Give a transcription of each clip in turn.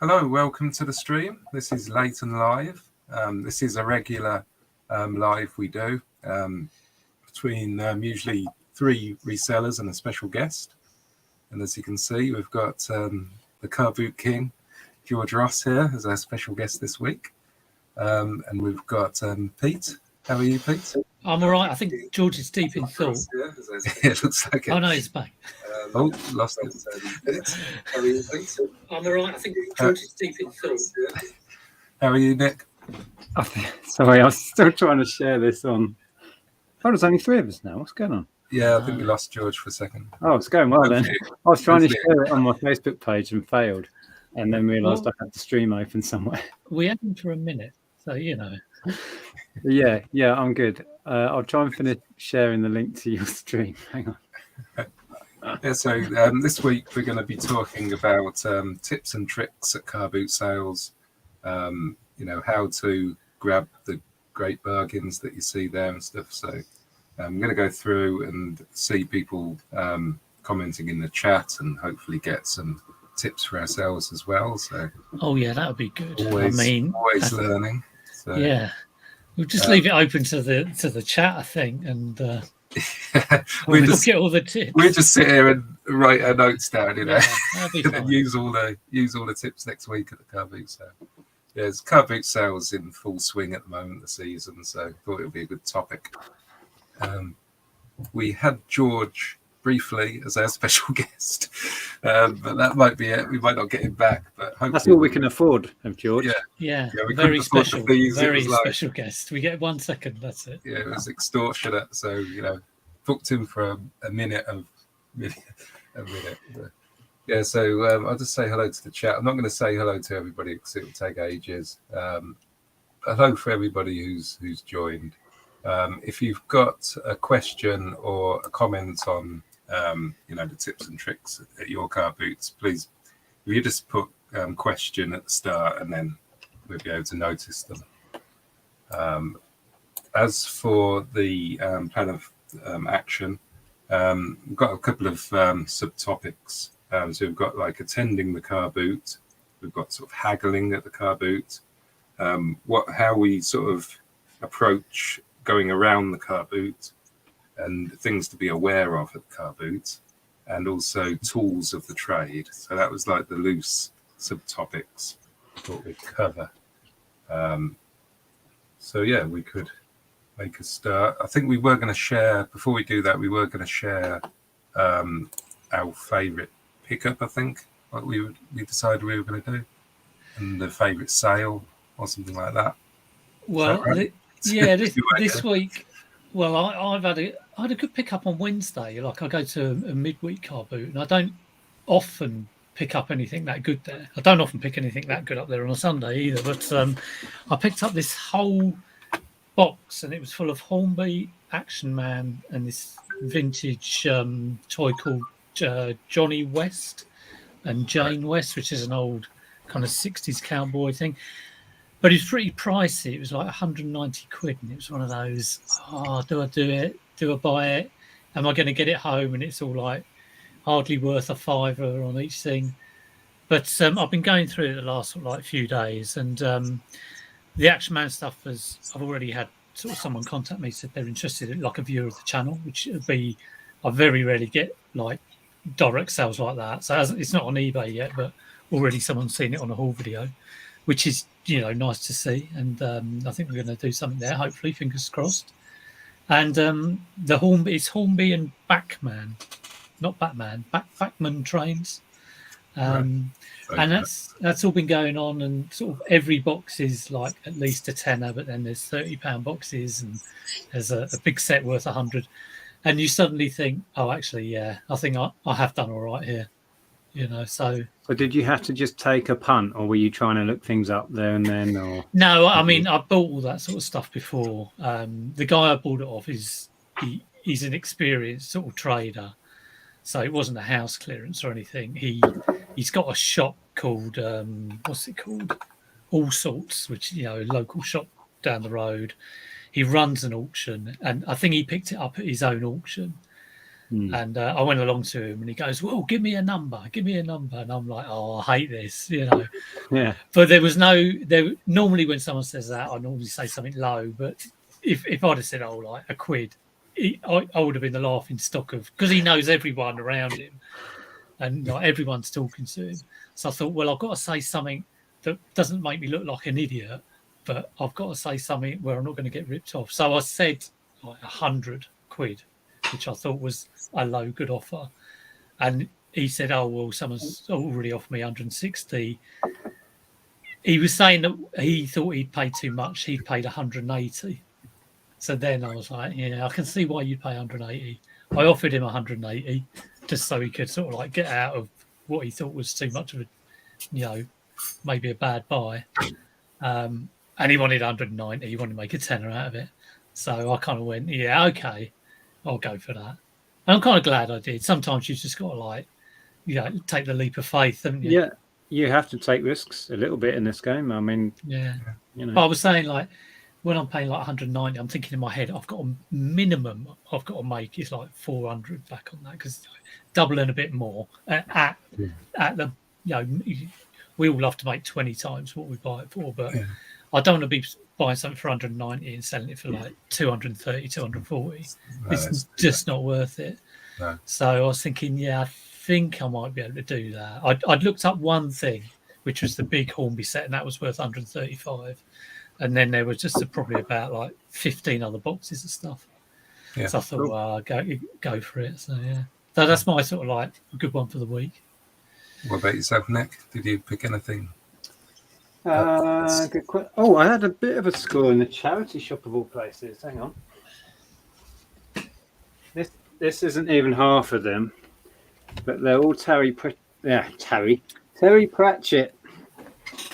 Hello, welcome to the stream. This is Leighton Live. This is a regular live we do between usually 3 resellers and a special guest. And as you can see, we've got the Carboot King, George Ross, here as our special guest this week. And we've got Pete. How are you, Pete? I'm all right. I think George is deep in thought. It looks like it. Oh, no, he's back. Oh, lost it. How are you, Pete? I'm all right. I think George is deep in thought. How are you, Nick? Sorry, I was still trying to share this on. Oh, there's only 3 of us now. What's going on? Yeah, I think we lost George for a second. Oh, it's going well then. I was trying to share it on my Facebook page and failed, and then realised I had the stream open somewhere. We had him for a minute, so you know. Yeah, I'm good. I'll try and finish sharing the link to your stream. Hang on. Yeah, so this week we're going to be talking about tips and tricks at car boot sales. How to grab the great bargains that you see there and stuff. So I'm going to go through and see people commenting in the chat and hopefully get some tips for ourselves as well. So That would be good. Always learning. So, yeah, we'll just leave it open to the chat, I think, and we'll get all the tips. We'll just sit here and write our notes down, that'd be fine. and use all the tips next week at the car boot sale. There's car boot sales in full swing at the moment, the season, so I thought it would be a good topic. We had George briefly as our special guest, but that might be it. We might not get him back, but hopefully that's all we can afford of George. Yeah, we very special, very special special guest. We get 1 second. That's it. Yeah, it was extortionate. So booked him for a minute. But, yeah, so I'll just say hello to the chat. I'm not going to say hello to everybody because it will take ages. Hello for everybody who's joined. If you've got a question or a comment on the tips and tricks at your car boots, please, if you just put question at the start and then we'll be able to notice them. As for the plan of action, we've got a couple of subtopics. So we've got like attending the car boot, we've got sort of haggling at the car boot, how we sort of approach going around the car boot and things to be aware of at the car boot, and also tools of the trade. So that was like the loose subtopics I thought we'd cover. We could make a start. I think we were going to share, before we do that, our favourite pickup, I think, what we decided we were going to do, and the favourite sale or something like that. Well, right? this week, well, I had a good pickup on Wednesday. Like, I go to a midweek car boot, and I don't often pick up anything that good there. I don't often pick anything that good up there on a Sunday either. But I picked up this whole box, and it was full of Hornby, Action Man, and this vintage toy called Johnny West and Jane West, which is an old kind of 60s cowboy thing. But it's pretty pricey. It was like 190 quid, and it was one of those, do I do it? Do I buy it? Am I going to get it home? And it's all like hardly worth a fiver on each thing. But I've been going through it the last few days, and the Action Man stuff I've already had sort of someone contact me, said they're interested in like a viewer of the channel, which would be, I very rarely get like direct sales like that. So it's not on eBay yet, but already someone's seen it on a haul video, which is, nice to see. And I think we're going to do something there, hopefully, fingers crossed. And the Hornby, it's Hornby and Backman, not Batman, Backman trains. And that's all been going on, and sort of every box is like at least a tenner, but then there's £30 boxes, and there's a big set worth 100. And you suddenly think, oh, actually, yeah, I think I have done all right here, So did you have to just take a punt, or were you trying to look things up there and then? Or no, I mean, I bought all that sort of stuff before. The guy I bought it off he's an experienced sort of trader, so it wasn't a house clearance or anything. He's got a shop called what's it called? All Sorts, which a local shop down the road. He runs an auction, and I think he picked it up at his own auction. And I went along to him, and he goes, "Well, give me a number, give me a number." And I'm like, "Oh, I hate this," you know. Yeah. But there was no there. Normally, when someone says that, I normally say something low. But if I'd have said, "Oh, like a quid," I would have been the laughing stock of, because he knows everyone around him, and like everyone's talking to him. So I thought, well, I've got to say something that doesn't make me look like an idiot, but I've got to say something where I'm not going to get ripped off. So I said like 100 quid, which I thought was a low good offer. And he said, "Oh, well, someone's already offered me 160. He was saying that he thought he'd paid too much. He paid 180. So then I was like, yeah, I can see why you'd pay 180. I offered him 180 just so he could sort of like get out of what he thought was too much of a, you know, maybe a bad buy. And he wanted 190. He wanted to make a tenner out of it. So I kind of went, yeah, okay, I'll go for that. And I'm kind of glad I did. Sometimes you've just got to like, you know, take the leap of faith, haven't you? Yeah, you have to take risks a little bit in this game. I mean, yeah. You know. But I was saying, like, when I'm paying like 190, I'm thinking in my head, I've got a minimum I've got to make is like 400 back on that, because doubling a bit more at the, you know, we all love to make 20 times what we buy it for, but I don't want to be buying something for 190 and selling it for like 230, 240. It's just not worth it. No. So I was thinking, yeah, I think I might be able to do that. I'd looked up one thing, which was the big Hornby set, and that was worth 135. And then there was just probably about like 15 other boxes of stuff. Yeah. So I thought, well, go for it. So yeah, so that's my sort of like good one for the week. What about yourself, Nick? Did you pick anything? Good question. Oh, I had a bit of a score in the charity shop of all places. Hang on. This isn't even half of them, but they're all Terry Pratchett.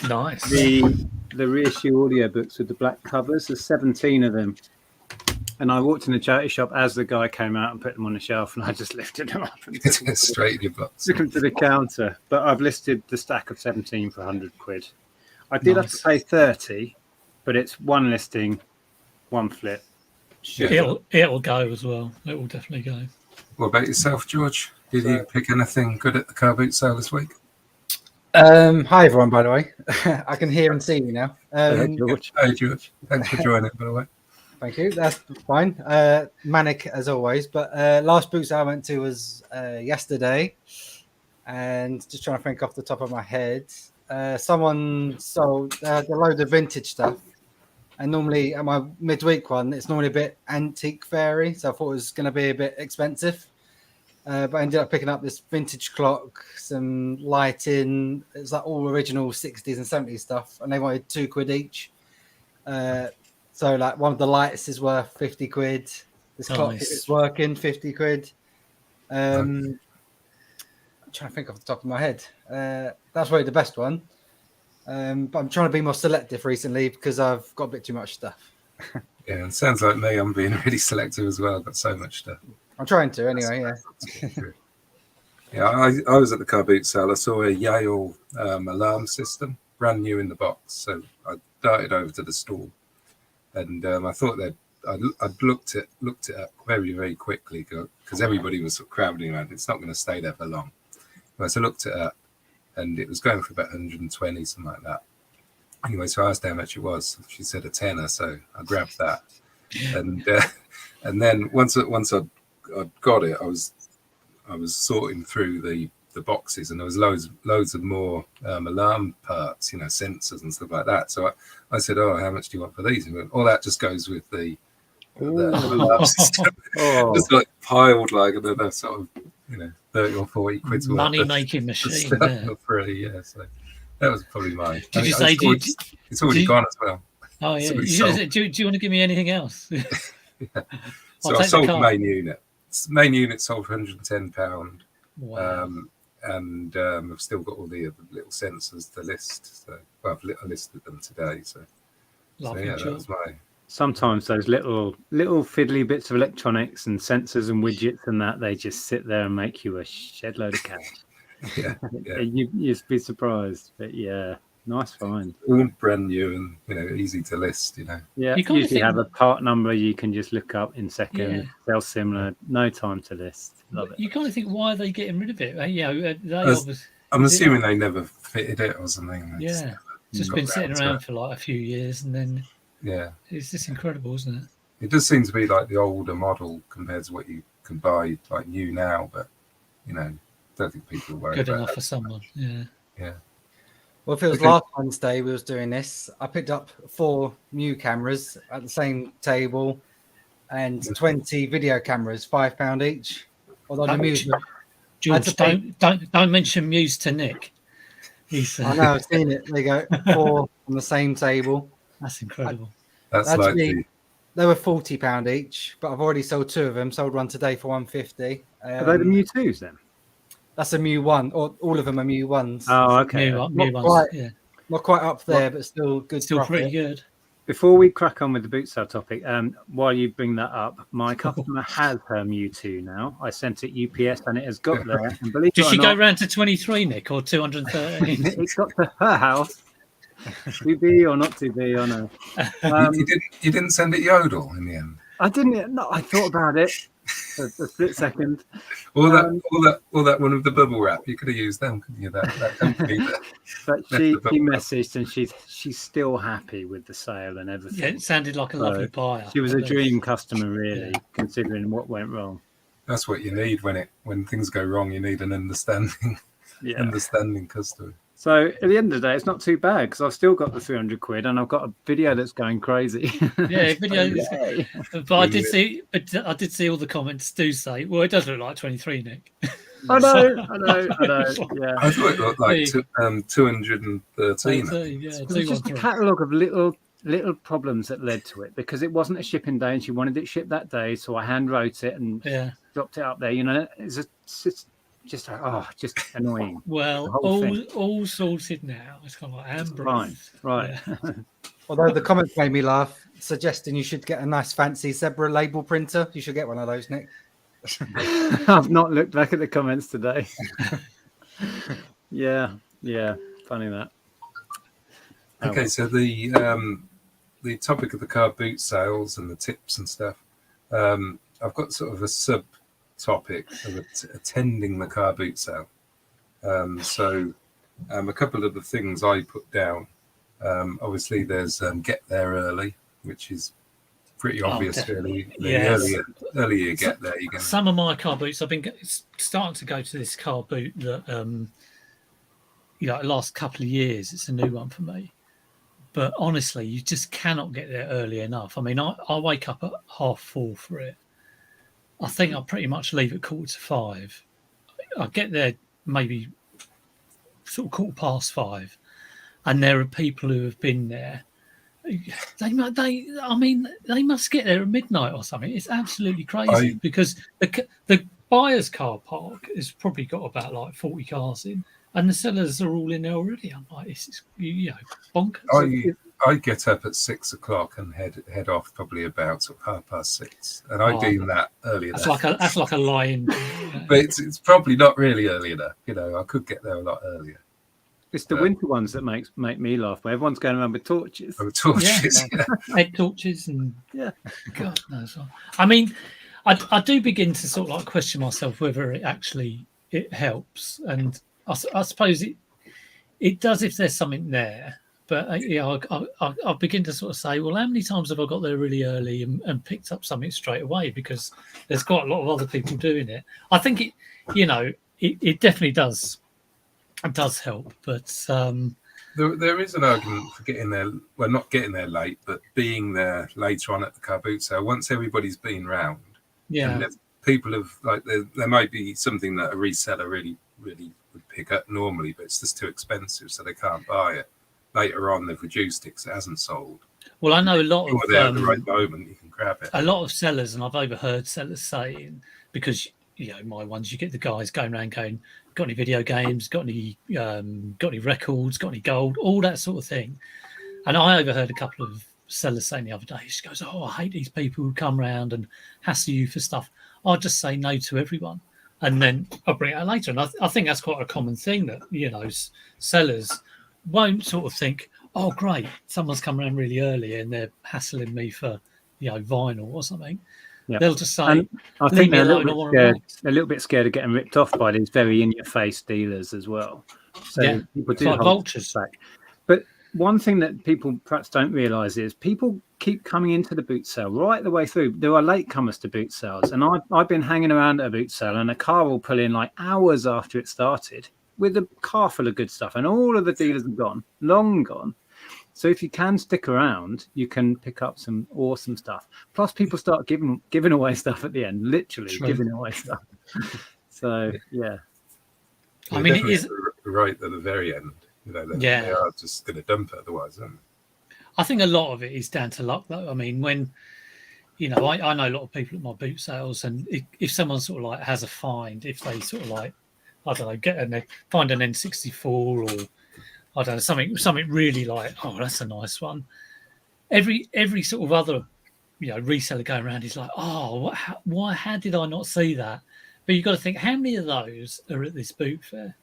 Nice. The reissue audio books with the black covers. There's 17 of them. And I walked in the charity shop as the guy came out and put them on the shelf, and I just lifted them up and straight in your box. Took them to the counter. But I've listed the stack of 17 for 100 quid. I did have to pay 30, but it's one listing, one flip. It'll go as well. It will definitely go. What about yourself, George? Did you pick anything good at the Carboots sale this week? Hi everyone, by the way. I can hear and see you now. George. Hey, George. Thanks for joining, by the way. Thank you. That's fine. Manic as always, but last Bootsale I went to was yesterday, and just trying to think off the top of my head. Someone sold a load of vintage stuff, and normally at my midweek one, it's normally a bit antique fairy, so I thought it was going to be a bit expensive. But I ended up picking up this vintage clock, some lighting. It's like all original 60s and 70s stuff, and they wanted 2 quid each. So like one of the lights is worth 50 quid. This clock is working 50 quid. I'm trying to think off the top of my head. That's probably the best one. But I'm trying to be more selective recently because I've got a bit too much stuff. Yeah, it sounds like me. I'm being really selective as well. I've got so much stuff. I'm trying to anyway, Yeah, I was at the car boot sale. I saw a Yale alarm system, brand new in the box. So I darted over to the stall, and I thought that I'd looked it up very, very quickly because everybody was sort of crowding around. It's not going to stay there for long. So I looked it up, and it was going for about 120, something like that. Anyway, so I asked how much it was. She said a tenner, so I grabbed that, and then once I'd got it, I was sorting through the boxes, and there was loads of more alarm parts, sensors and stuff like that. So I said, "Oh, how much do you want for these?" And all that just goes with the alarm system. It's like piled like another sort of 30 or 40 quid money making machine. For free, yeah. So that was probably mine. Did you say it's already gone as well? Oh yeah. Do you want to give me anything else? Yeah. So I sold the main unit. Main unit sold for £110. Wow. And I've still got all the little sensors to list. So I listed them today. So yeah, that was my. Sometimes those little fiddly bits of electronics and sensors and widgets and that, they just sit there and make you a shed load of cash. Yeah. You'd be surprised, but yeah. Nice find. All brand new and easy to list. Yeah, You kinda usually think have a that- part number you can just look up in seconds. Yeah. They're similar. No time to list. Love it. You kind of think, why are they getting rid of it? They As- obviously. I'm assuming they never fitted it or something. They Yeah, just got been round sitting to around it. for like a few years, and then Yeah, it's just incredible, isn't it? it does seem to be like the older model compared to what you can buy like new now, but don't think people are worried Good about enough that. for someone. Yeah. Yeah. Well, if it was Okay. last Wednesday we was doing this, I picked up 4 new cameras at the same table and 20 video cameras, £5 each. Although the Muse, George, to pay- don't mention Muse to Nick. He's I know, I've seen it. There you go, 4 on the same table. that's incredible. That's That's like me. They were £40 each, but I've already sold 2 of them. Sold one today for £150. Are they the Mewtwo's then? That's a Mew one, or all of them are Mew ones. Oh, okay. New Not ones, quite. yeah, Not quite up there, but still good. still profit. pretty good. Before we crack on with the Bootsale topic, while you bring that up, my customer has her Mewtwo now. I sent it UPS and it has got there. And believe Did it or she go not, round to 23, Nick, or 213? it got to her house. To be or not to be, I know. you didn't send it Yodel in the end. I didn't. No, I thought about it for a split second. Or that one of the bubble wrap. You could have used them, couldn't you? That company that But left she the bubble wrap. messaged and she's still happy with the sale and Yeah, everything. it sounded like a lovely buyer. She was a dream customer, really, Yeah. considering what went wrong. That's what you need when things go wrong. You need an understanding customer. So at the end of the day, it's not too bad because I've still got the 300 quid and I've got a video that's going crazy. Yeah, video. Yay. But I did see all the comments do say, well, it does look like 23, Nick. I know. Yeah. I thought it looked like 213. Yeah, It was just a 213. catalogue of little problems that led to it because it wasn't a shipping day and she wanted it shipped that day. So I hand wrote it and Yeah. dropped it up there. It's just annoying. Well, The whole thing. all sorted now. It's kind of like Amber. Fine. Right. Yeah. Although the comments made me laugh, suggesting you should get a nice fancy zebra label printer. You should get one of those, Nick. I've not looked back at the comments today. Yeah. Funny that. Okay, so the topic of the car boot sales and the tips and stuff. I've got sort of a subtopic of attending the car boot sale. So a couple of the things I put down. Obviously, there's get there early, which is pretty obvious. Definitely. Really, Yes. the earlier you get there, you're going to. Some of my car boots, I've been starting to go to this car boot that, the last couple of years, it's a new one for me. But honestly, you just cannot get there early enough. I mean, I wake up at 4:30 for it. I think I'll pretty much leave at 4:45. I get there maybe sort of 5:15, and there are people who have been there. They must get there at midnight or something. It's absolutely crazy because the buyer's car park has probably got about like 40 cars in, and the sellers are all in there already. I'm like, it's bonkers. I get up at 6 o'clock and head off probably about sort of 6:30, and I deem that early enough. That's like a lie-in. But it's probably not really early enough. I could get there a lot earlier. It's the winter ones that make me laugh. Where everyone's going around with torches. Oh, torches. Yeah. Head torches and yeah. God knows what. I mean, I do begin to sort of like question myself whether it helps, and I suppose it does if there's something there. But I begin to sort of say, well, how many times have I got there really early and picked up something straight away? Because there's quite a lot of other people doing it. I think it definitely does. It does help, but there is an argument for getting there. Well, not getting there late, but being there later on at the car boot sale. Once everybody's been round, yeah, and people have there might be something that a reseller really would pick up normally, but it's just too expensive, so they can't buy it. Later on, they've reduced it because it hasn't sold. Well, I know a lot of there at the right moment, you can grab it. A lot of sellers, and I've overheard sellers saying, because my ones, you get the guys going around going, got any video games, got any records, got any gold, all that sort of thing. And I overheard a couple of sellers saying the other day, she goes, "Oh, I hate these people who come around and hassle you for stuff. I'll just say no to everyone, and then I'll bring it out later." And I think that's quite a common thing that sellers won't sort of think, oh, great, someone's come around really early and they're hassling me for, vinyl or something. Yeah. They'll just say, And I leave think me they're alone, I want to scared, relax. a little bit scared of getting ripped off by these very in-your-face dealers as well. So Yeah, people it's do like hold vultures. back. But one thing that people perhaps don't realise is people keep coming into the boot sale right the way through. There are latecomers to boot sales, and I've been hanging around at a boot sale, and a car will pull in like hours after it started with a car full of good stuff, and all of the dealers are gone, long gone. So if you can stick around, you can pick up some awesome stuff. Plus, people start giving away stuff at the end, literally True. giving away stuff. So yeah, I mean, it is. right at the very end. They are just going to dump it otherwise, aren't they? I think a lot of it is down to luck, though. I mean, when I know a lot of people at my boot sales, and if someone sort of like has a find, if they sort of like, I don't know, find an N64 or I don't know, something really like, oh, that's a nice one. Every sort of other, reseller going around is like, oh, how did I not see that? But you've got to think, how many of those are at this boot fair?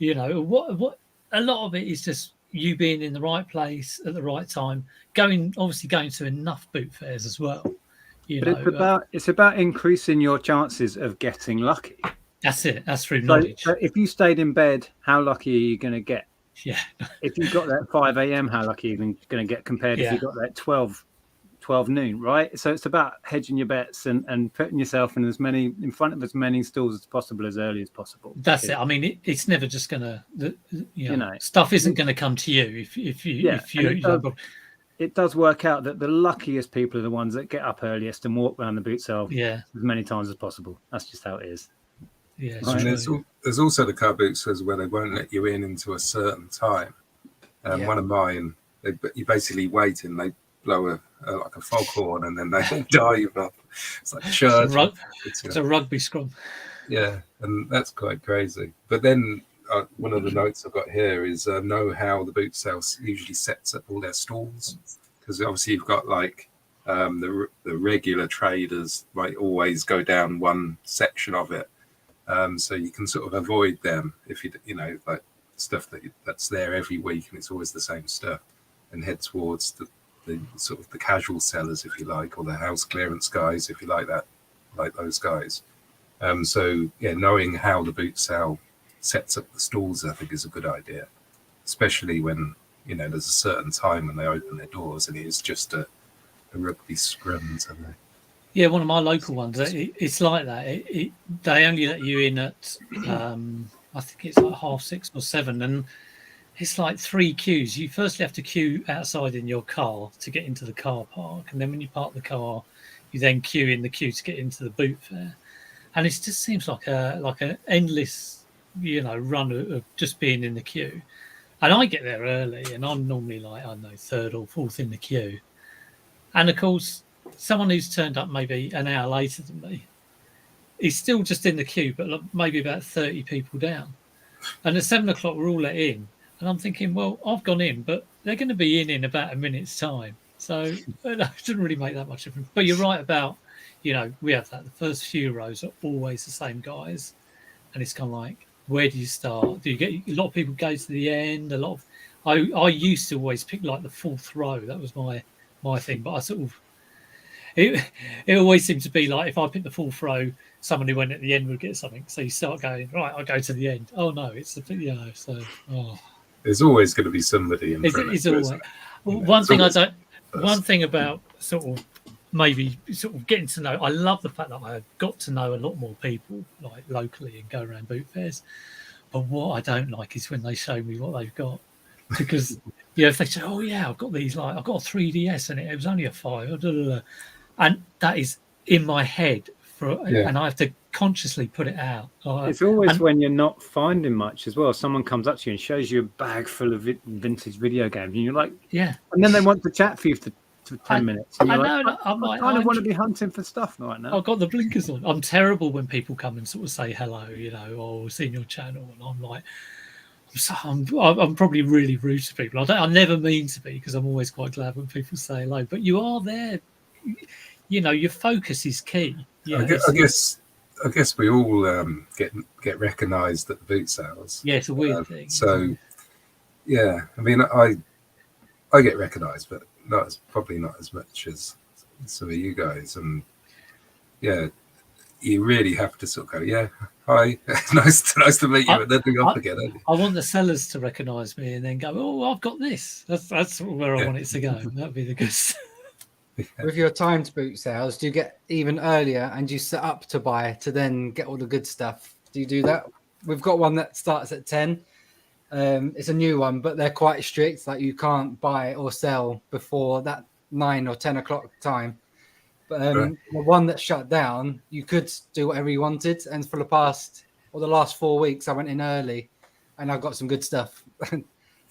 What a lot of it is just you being in the right place at the right time, going to enough boot fairs as well. It's about increasing your chances of getting lucky. That's it. That's through knowledge. So if you stayed in bed, how lucky are you going to get? Yeah. If you got there at 5 a.m., how lucky are you going to get compared if you got there at 12 noon, right? So it's about hedging your bets and putting yourself in front of as many stalls as possible as early as possible. That's it. I mean, it's never just going to, stuff isn't going to come to you if you. It does work out that the luckiest people are the ones that get up earliest and walk around the boot sale as many times as possible. That's just how it is. Yeah, and there's also the car boot sales where they won't let you in into a certain time. One of mine, you basically wait and they blow like a foghorn and then they dive up. It's like church. It's a rugby scrum. Yeah, and that's quite crazy. But then one of the notes I've got here is know how the boot sales usually sets up all their stalls, because obviously you've got like the regular traders might always go down one section of it. So you can sort of avoid them if like stuff that's there every week and it's always the same stuff, and head towards the sort of the casual sellers, if you like, or the house clearance guys, if you like those guys. So knowing how the boot sale sets up the stalls, I think, is a good idea, especially when there's a certain time when they open their doors and it is just a rugby scrum, isn't it? Yeah, one of my local ones, it's like that. They only let you in at, I think it's like 6:30 or 7, and it's like 3 queues. You firstly have to queue outside in your car to get into the car park, and then when you park the car, you then queue in the queue to get into the boot fair. And it just seems like an endless, run of just being in the queue. And I get there early, and I'm normally like, I don't know, 3rd or 4th in the queue. And of course, someone who's turned up maybe an hour later than me, he's still just in the queue, but maybe about 30 people down. And at 7 o'clock, we're all let in. And I'm thinking, well, I've gone in, but they're going to be in about a minute's time. So it doesn't really make that much difference. But you're right about, we have that. The first few rows are always the same guys. And it's kind of like, where do you start? Do you get a lot of people go to the end? I used to always pick like the 4th row. That was my thing. But I sort of, it always seemed to be like if I picked the 4th row, someone who went at the end would get something. So you start going, right, I'll go to the end. Oh no, it's the so there's always going to be somebody in front of you. One thing about sort of maybe sort of getting to know, I love the fact that I got to know a lot more people like locally and go around boot fairs. But what I don't like is when they show me what they've got, because if they say, oh yeah, I've got these, like I've got a 3DS and it was only a 5, and that is in my head and I have to consciously put it out. It's always when you're not finding much as well. Someone comes up to you and shows you a bag full of vintage video games, and you're like, yeah. And then they want to chat for you for 10 minutes. And you're I kind of want to be hunting for stuff right now. I've got the blinkers on. I'm terrible when people come and sort of say hello, or seen your channel, and I'm like, I'm probably really rude to people. I never mean to be, because I'm always quite glad when people say hello. But you are there. Your focus is key. I guess we all get recognised at the boot sales. Yeah, it's a weird thing. So, yeah, I mean, I get recognised, but probably not as much as some of you guys. And yeah, you really have to sort of go, yeah, hi, nice to meet you, and then go off again. Don't you? I want the sellers to recognise me and then go, oh, I've got this. That's where I want it to go. That'd be the good. With your timed boot sales, do you get even earlier and you set up to buy to then get all the good stuff? Do you do that? We've got one that starts at 10. It's a new one, but they're quite strict. Like you can't buy or sell before that 9 or 10 o'clock time. But the one that shut down, you could do whatever you wanted. And for the last 4 weeks, I went in early and I got some good stuff.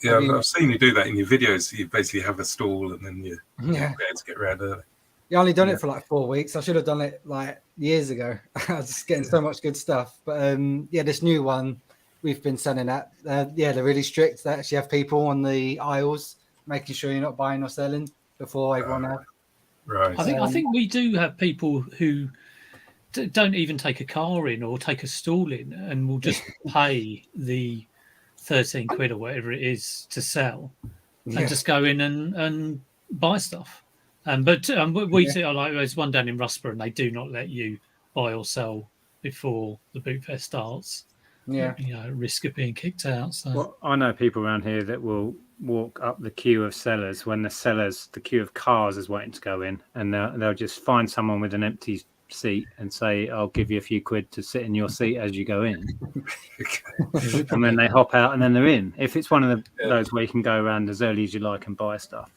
Yeah, I've seen you do that in your videos. You basically have a stall and then you're able to get around early. You only done it for like 4 weeks. I should have done it like years ago. I was just getting so much good stuff. But this new one we've been selling at, they're really strict. They actually have people on the aisles making sure you're not buying or selling before everyone else. Right. I think we do have people who don't even take a car in or take a stall in and will just pay the 13 quid or whatever it is to sell and just go in and buy stuff. But we see, like there's one down in Rusper and they do not let you buy or sell before the boot fair starts. Yeah, risk of being kicked out. So well, I know people around here that will walk up the queue of sellers when the queue of cars is waiting to go in, and they'll just find someone with an empty seat and say, I'll give you a few quid to sit in your seat as you go in. And then they hop out and then they're in. If it's one of those where you can go around as early as you like and buy stuff.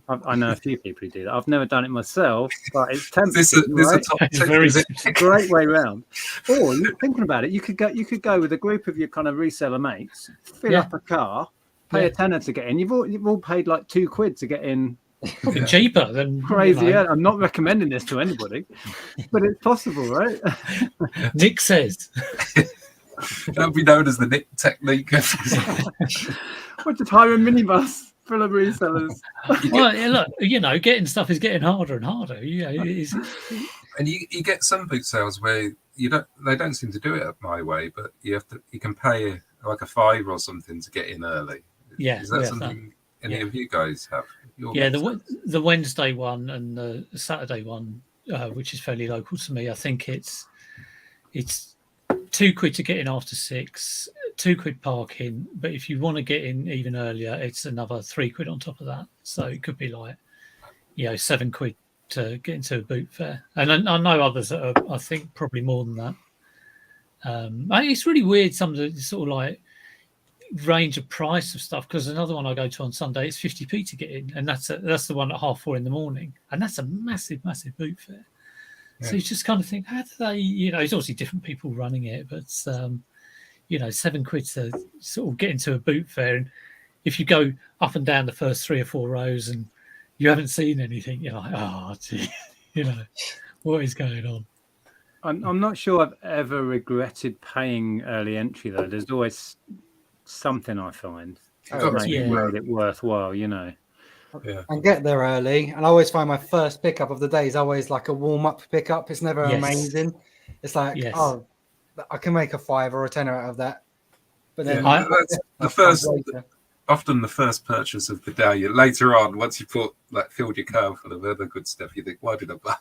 I know a few people who do that. I've never done it myself, but it's tempting. It's a great way round. Or you're thinking about it, you could go with a group of your kind of reseller mates, fill up a car, pay a tenner to get in. You've all paid like 2 quid to get in. Probably cheaper than crazy. I'm not recommending this to anybody, but it's possible, right? Nick says that'll be known as the Nick technique. Or just hire a minibus full of resellers. Well, look, getting stuff is getting harder and harder. And you get some boot sales where they don't seem to do it my way, but you can pay like a $5 or something to get in early. Yeah, is that something any of you guys have? The Wednesday one and the Saturday one, which is fairly local to me. I think it's 2 quid to get in after 6, 2 quid parking. But if you want to get in even earlier, it's another 3 quid on top of that. So it could be like 7 quid to get into a boot fair. And I know others that are, I think, probably more than that. It's really weird, some of the sort of like range of price of stuff, because another one I go to on Sunday, it's 50p to get in, and that's the one at 4:30 in the morning, and that's a massive boot fair. So you just kind of think, how do they, it's obviously different people running it, but 7 quid to sort of get into a boot fair, and if you go up and down the first 3 or 4 rows and you haven't seen anything, you're like, oh gee, what is going on? I'm not sure I've ever regretted paying early entry though. There's always something I find made it worthwhile, and get there early. And I always find my first pickup of the day is always like a warm-up pickup. It's never amazing. It's like, I can make a 5 or a 10 out of that. But then that's the first. Often the first purchase of the day. Later on, once you filled your car full of other good stuff, you think, why did I buy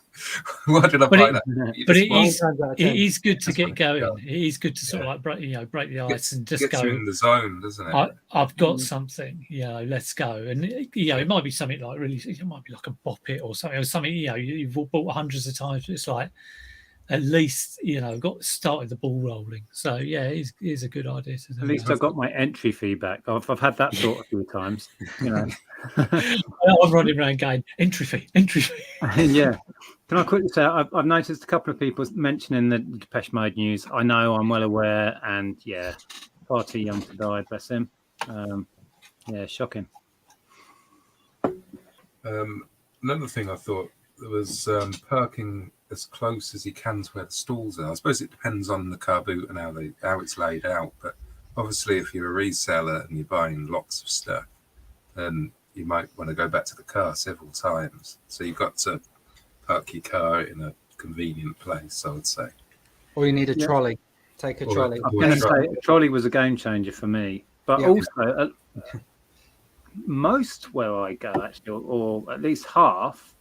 that? But it is good to get going. It is good to sort of like break the ice and just go. You in the zone, doesn't it? I've got something, let's go. And it might be something like it might be like a bop it or something. You've bought hundreds of times. But it's like at least got started the ball rolling. So it is a good idea. At least I've got my entry fee back. I've had that thought a few times. I'm running around going entry fee. Yeah. Can I quickly say I've noticed a couple of people mentioning the Depeche Mode news. I know, I'm well aware, and far too young to die. Bless him. Shocking. Another thing I thought there was parking as close as you can to where the stalls are. I suppose it depends on the car boot and how it's laid out. But obviously, if you're a reseller and you're buying lots of stuff, then you might want to go back to the car several times. So you've got to park your car in a convenient place, I would say. Or you need a trolley. Take a trolley. I was going to say a trolley was a game changer for me. But also, most where I go, actually, or at least half,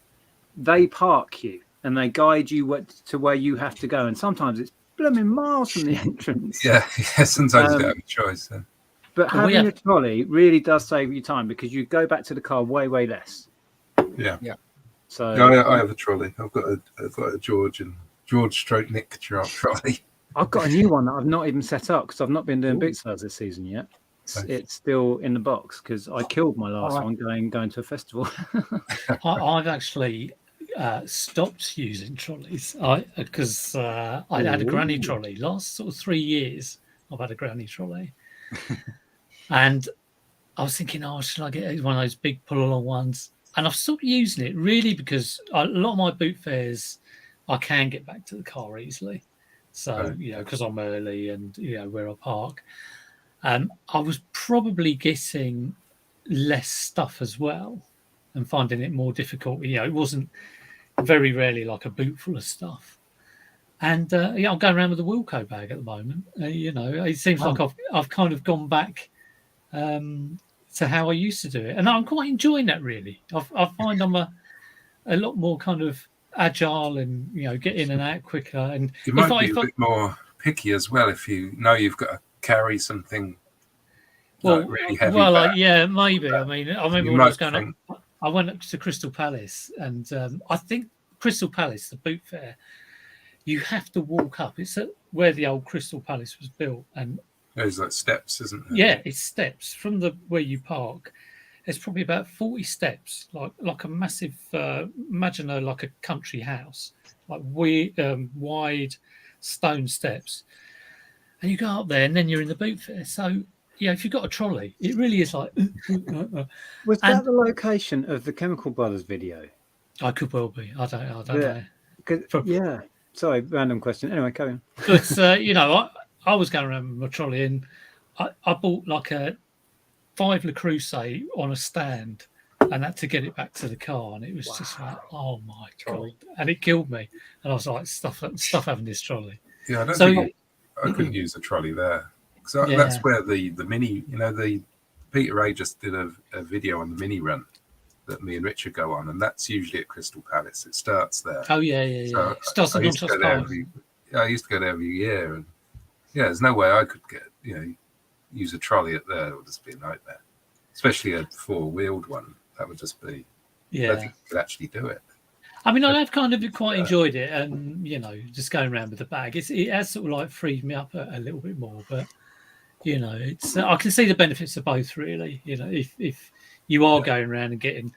they park you and they guide you to where you have to go. And sometimes it's blooming miles from the entrance. Yeah. Sometimes you don't have a choice. Huh? But having a trolley really does save you time because you go back to the car way less. Yeah. So I have a trolley. I've got a George stroke Nick trolley. I've got a new one that I've not even set up because I've not been doing Bootsale this season yet. It's still in the box because I killed my last one going to a festival. I've actually stopped using trolleys because I had a granny trolley. Last sort of 3 years, I've had a granny trolley. And I was thinking, should I get one of those big pull-along ones? And I've stopped using it really because a lot of my boot fairs, I can get back to the car easily. So, because I'm early and, where I park. I was probably getting less stuff as well and finding it more difficult. It wasn't very rarely like a boot full of stuff. And, I'm going around with a Wilco bag at the moment. It seems like I've kind of gone back to how I used to do it. And I'm quite enjoying that, really. I find I'm a lot more kind of agile and, get in and out quicker. And you might be a bit more picky as well if you know you've got to carry something really heavy. Maybe. I mean, I remember when I was going up, I went up to Crystal Palace, and I think Crystal Palace, the boot fair, you have to walk up. It's where the old Crystal Palace was built, and there's like steps, isn't there? Yeah, it's steps from where you park. It's probably about 40 steps, like a massive. Imagine like a country house, like wide stone steps, and you go up there, and then you're in the boot fair. So if you've got a trolley, it really is like. Was that the location of the Chemical Brothers video? I could well be. I don't know. Sorry, random question. Anyway, carry on. But I was going around with my trolley, and I bought like a 5 Le Creuset on a stand, and had to get it back to the car, and it was just like, oh my god, and it killed me. And I was like, stuff having this trolley. Yeah, I don't think I couldn't use a trolley there. So that's where the mini, the Peter A just did a video on the mini run that me and Richard go on, and that's usually at Crystal Palace. It starts there. Oh yeah. So it starts I used to go there every year, and there's no way I could get use a trolley at there. It would just be a nightmare, especially a 4-wheeled one. That would just be. I don't think you could actually do it. I mean, I've kind of quite enjoyed it, and just going around with the bag, it has sort of like freed me up a little bit more. But it's I can see the benefits of both, really. If you are going around and getting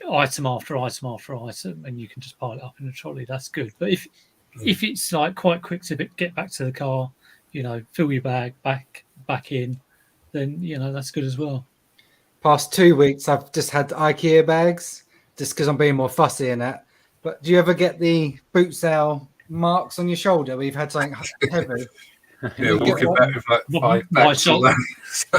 item after item after item, and you can just pile it up in a trolley, that's good. But if it's like quite quick to get back to the car, fill your bag back in, then that's good as well. Past 2 weeks, I've just had IKEA bags, just because I'm being more fussy in that. But do you ever get the Bootsale marks on your shoulder where you've had something heavy? Yeah, walking back with like 5 bags.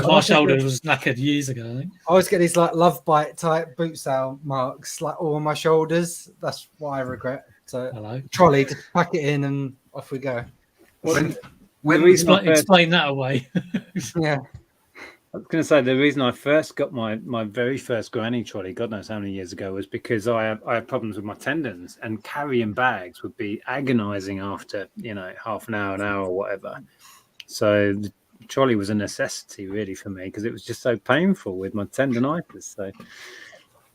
My shoulder was knackered years ago, I think. I always get these like love bite type Bootsale marks like all on my shoulders. That's what I regret. So trolley, to pack it in and off we go. When explain that away. Yeah. I was going to say the reason I first got my very first granny trolley, God knows how many years ago, was because I had problems with my tendons, and carrying bags would be agonizing after half an hour or whatever. So the trolley was a necessity really for me because it was just so painful with my tendonitis. So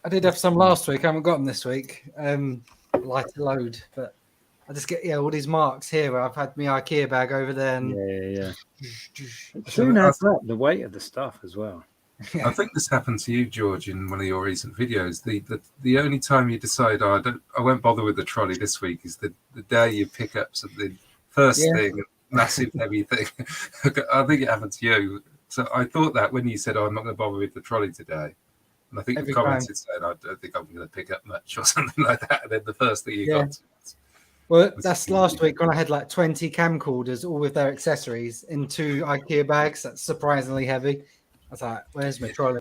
I did have some last week. I haven't got them this week. Lighter load, but I just get all these marks here where I've had my IKEA bag over there. And soon adds up the weight of the stuff as well. I think this happened to you, George, in one of your recent videos. The only time you decide, I won't bother with the trolley this week, is the day you pick up something first thing, massive heavy thing. I think it happened to you. So I thought that when you said, I'm not going to bother with the trolley today. And I think the comments had said, I don't think I'm going to pick up much or something like that. And then the first thing you got. Well, that's last week when I had like 20 camcorders, all with their accessories, in 2 IKEA bags. That's surprisingly heavy. I was like, where's my trolley?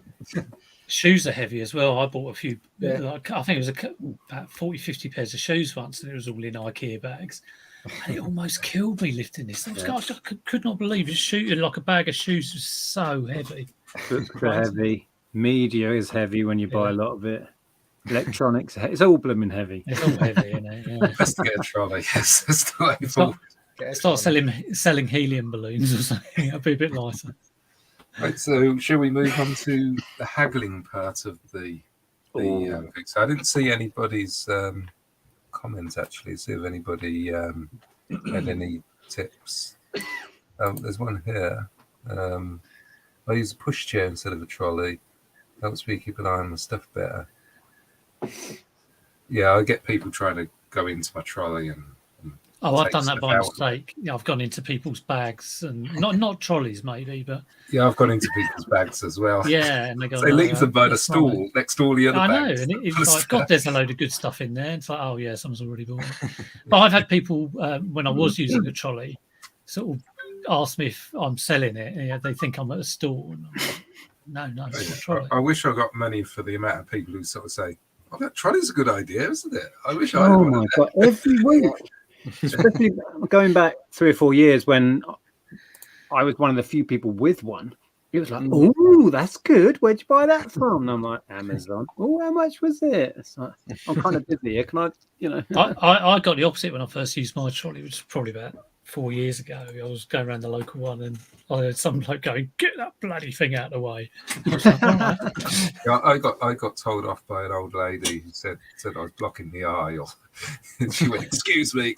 Shoes are heavy as well. I bought a few, I think it was about 40, 50 pairs of shoes once, and it was all in IKEA bags. And it almost killed me lifting this. Gosh, I could not believe it. Shooting like a bag of shoes was so heavy. Heavy. Media is heavy when you buy a Yeah. lot of it. Electronics, it's all blooming heavy. It's all heavy, isn't it? Yeah. Best to get a trolley. Yes, that's the way forward. Start selling helium balloons or something. It'll be a bit lighter. Right, so shall we move on to the haggling part of the thing? So I didn't see anybody's comments actually. See if anybody had any tips. There's one here. I use a pushchair instead of a trolley. Helps me keep an eye on the stuff better. Yeah, I get people trying to go into my trolley and I've take done that stuff by out. mistake. Yeah, I've gone into people's bags and not trolleys maybe, but Yeah, I've gone into people's bags as well. yeah, and they go. They leave them by the that's stool fine. next to all the other I know, bags. and it's like, God, there's a load of good stuff in there. It's like, oh yeah, someone's already bought it. But I've had people when I was using a trolley sort of ask me if I'm selling it. And they think I'm at a store. And I'm like, no, it's not a trolley. I wish I got money for the amount of people who sort of say, "Oh, that trolley's a good idea, isn't it?" I wish I. Oh my God, every week. Especially going back 3 or 4 years when I was one of the few people with one. It was like, oh, that's good. Where'd you buy that from? And I'm like, Amazon. Oh, how much was it? It's like, I'm kind of busy here. Can I, I got the opposite when I first used my trolley, which was probably about 4 years ago. I was going around the local one and I heard some bloke going, "Get that bloody thing out of the way." I was like, all right. Yeah, I got told off by an old lady who said I was blocking the aisle. And she went, excuse me,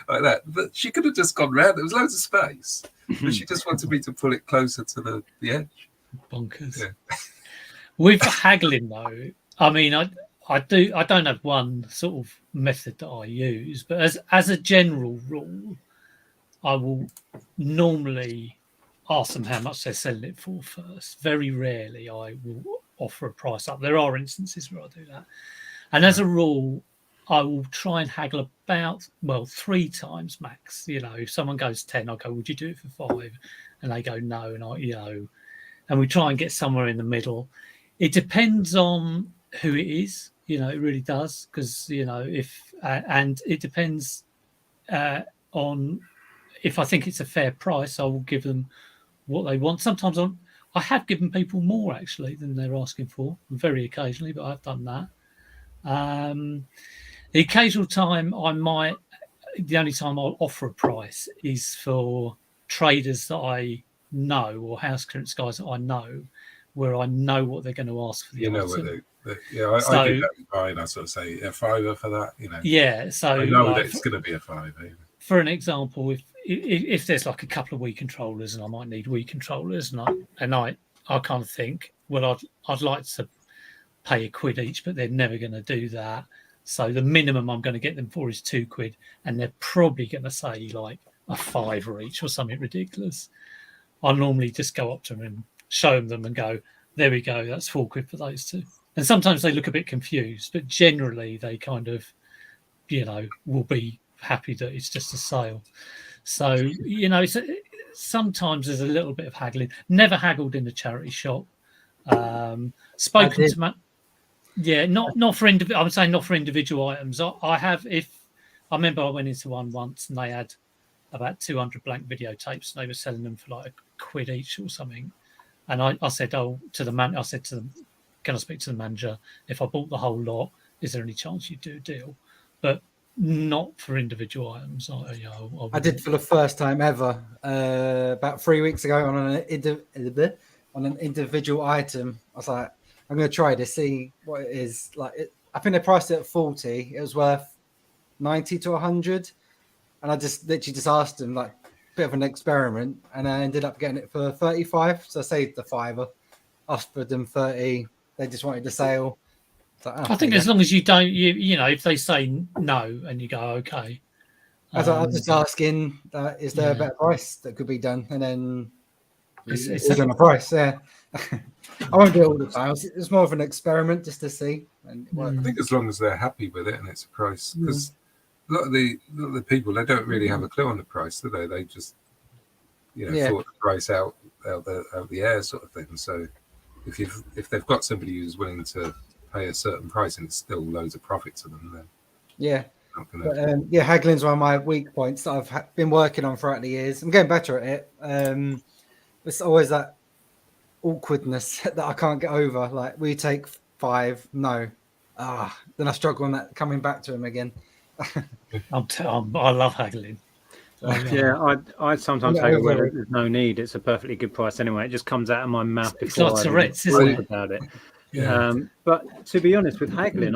like that. But she could have just gone round. There was loads of space, but she just wanted me to pull it closer to the edge. Bonkers. Yeah. With haggling though, I mean, I don't have one sort of method that I use, but as a general rule, I will normally ask them how much they're selling it for first. Very rarely I will offer a price up. There are instances where I do that. And as a rule, I will try and haggle about, 3 times max. If someone goes 10, I'll go, would you do it for 5? And they go, no. And and we try and get somewhere in the middle. It depends on who it is, it really does. Because, and it depends on if I think it's a fair price, I will give them what they want. Sometimes I have given people more actually than they're asking for, very occasionally, but I've done that. The occasional time the only time I'll offer a price is for traders that I know or house clearance guys that I know, where I know what they're going to ask for the item. I do that with mine. I sort of say a £5 for that. Yeah, so I know that it's going to be a £5. For an example, if there's like a couple of Wii controllers and I might need Wii controllers, and I kind of think, well, I'd like to pay £1 each, but they're never going to do that. So the minimum I'm going to get them for is £2, and they're probably going to say like a £5 each or something ridiculous. I normally just go up to them and show them and go, there we go, that's £4 for those two. And sometimes they look a bit confused, but generally they kind of, will be happy that it's just a sale. So, sometimes there's a little bit of haggling. Never haggled in a charity shop. Spoken to not for I would say not for individual items. I have. If I remember, I went into one once and they had about 200 blank videotapes. And they were selling them for like £1 each or something. And I said, to the man, I said to them, can I speak to the manager? If I bought the whole lot, is there any chance you'd do a deal? But not for individual items. I did for the first time ever about 3 weeks ago on an individual item. I was like, I'm going to try to see what it is. I think they priced it at 40. It was worth 90 to 100. And I just literally just asked them, like, a bit of an experiment. And I ended up getting it for 35. So I saved the £5. Offered them 30. They just wanted the sale. Like, I think as long as you don't, if they say no and you go, okay. I was just asking, is there a better price that could be done? And then it's on the price, yeah. I won't do it all the time. It's more of an experiment just to see. And I think as long as they're happy with it and it's a price, because a lot of the people, they don't really have a clue on the price, do they? They just, thought the price out the air sort of thing. So if they've got somebody who's willing to pay a certain price and it's still loads of profit to them, then haggling's one of my weak points that I've been working on throughout the years. I'm getting better at it. It's always that awkwardness that I can't get over. Like, we take 5, no. Then I struggle on that coming back to him again. I love haggling. Yeah, I sometimes Yeah, haggle where over- there's no need. It's a perfectly good price anyway. It just comes out of my mouth It's before like I Tourette's, even isn't think it? about it. Yeah. But to be honest, with haggling,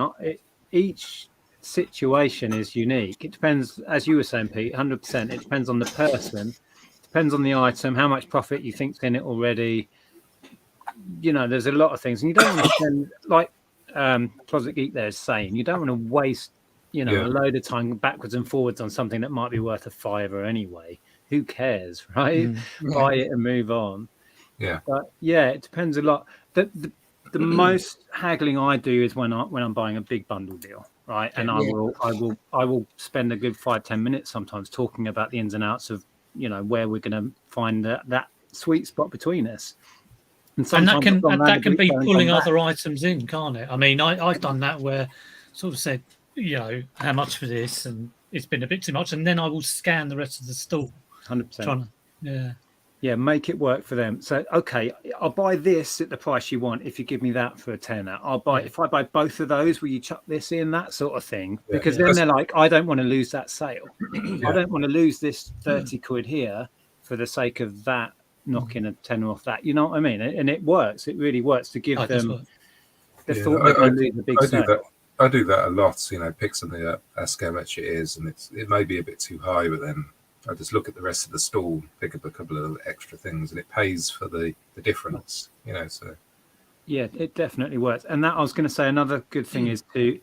each situation is unique. It depends, as you were saying, Pete, 100%. It depends on the person, depends on the item, how much profit you think's in it already. You know, there's a lot of things, and you don't want to spend, like Closet Geek there is saying, you don't want to waste, a load of time backwards and forwards on something that might be worth a fiver anyway. Who cares, right? Buy it and move on. Yeah. But yeah, it depends a lot. The most haggling I do is when I'm buying a big bundle deal, right? And I will spend a good 5-10 minutes sometimes talking about the ins and outs of where we're going to find that sweet spot between us. And that can be pulling other items in, can't it? I mean, I've done that where sort of said, how much for this, and it's been a bit too much, and then I will scan the rest of the store. 100%. Yeah, make it work for them. So, okay, I'll buy this at the price you want if you give me that for a tenner. If I buy both of those, will you chuck this in, that sort of thing? Because then they're like, I don't want to lose that sale. I don't want to lose this 30 quid here for the sake of that knocking a tenner off that. You know what I mean? And it works. It really works to give them the thought they're going to lose a big sale. I do that a lot. Pick something up, ask how much it is, and it may be a bit too high, but then I just look at the rest of the stall, pick up a couple of extra things, and it pays for the difference. So yeah, it definitely works. And that I was going to say another good thing is to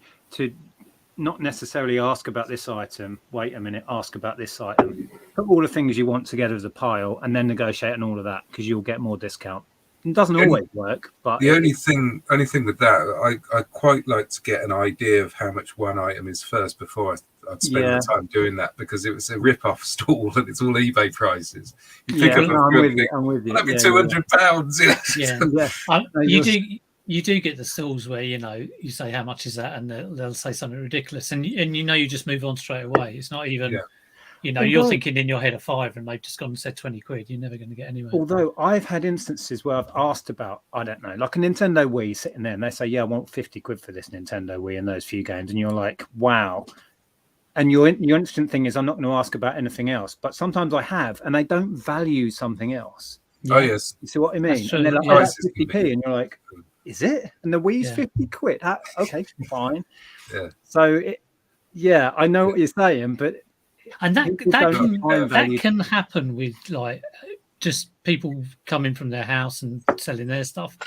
not necessarily ask about this item. Wait a minute, ask about this item. Put all the things you want together as a pile, and then negotiate on all of that because you'll get more discount. It doesn't always work, but the only thing with that, I quite like to get an idea of how much one item is first before I'd spend the time doing that, because it was a rip-off stall and it's all eBay prices. You pick up I'm with you. That'd be £200. You do get the stalls where you say how much is that, and they'll say something ridiculous, and you just move on straight away. It's not even. You're thinking in your head of 5 and they've just gone and said 20 quid. You're never going to get anywhere. Although I've had instances where I've asked about, I don't know, like a Nintendo Wii sitting there and they say, yeah, I want 50 quid for this Nintendo Wii and those few games. And you're like, wow. And your instant thing is, I'm not going to ask about anything else. But sometimes I have, and they don't value something else. Yeah. Oh, yes. You see what I mean? And they're like, oh, that's 50p. And you're like, is it? And the Wii's 50 quid. Okay, fine. Yeah. So, I know what you're saying, but... And that can happen with just people coming from their house and selling their stuff,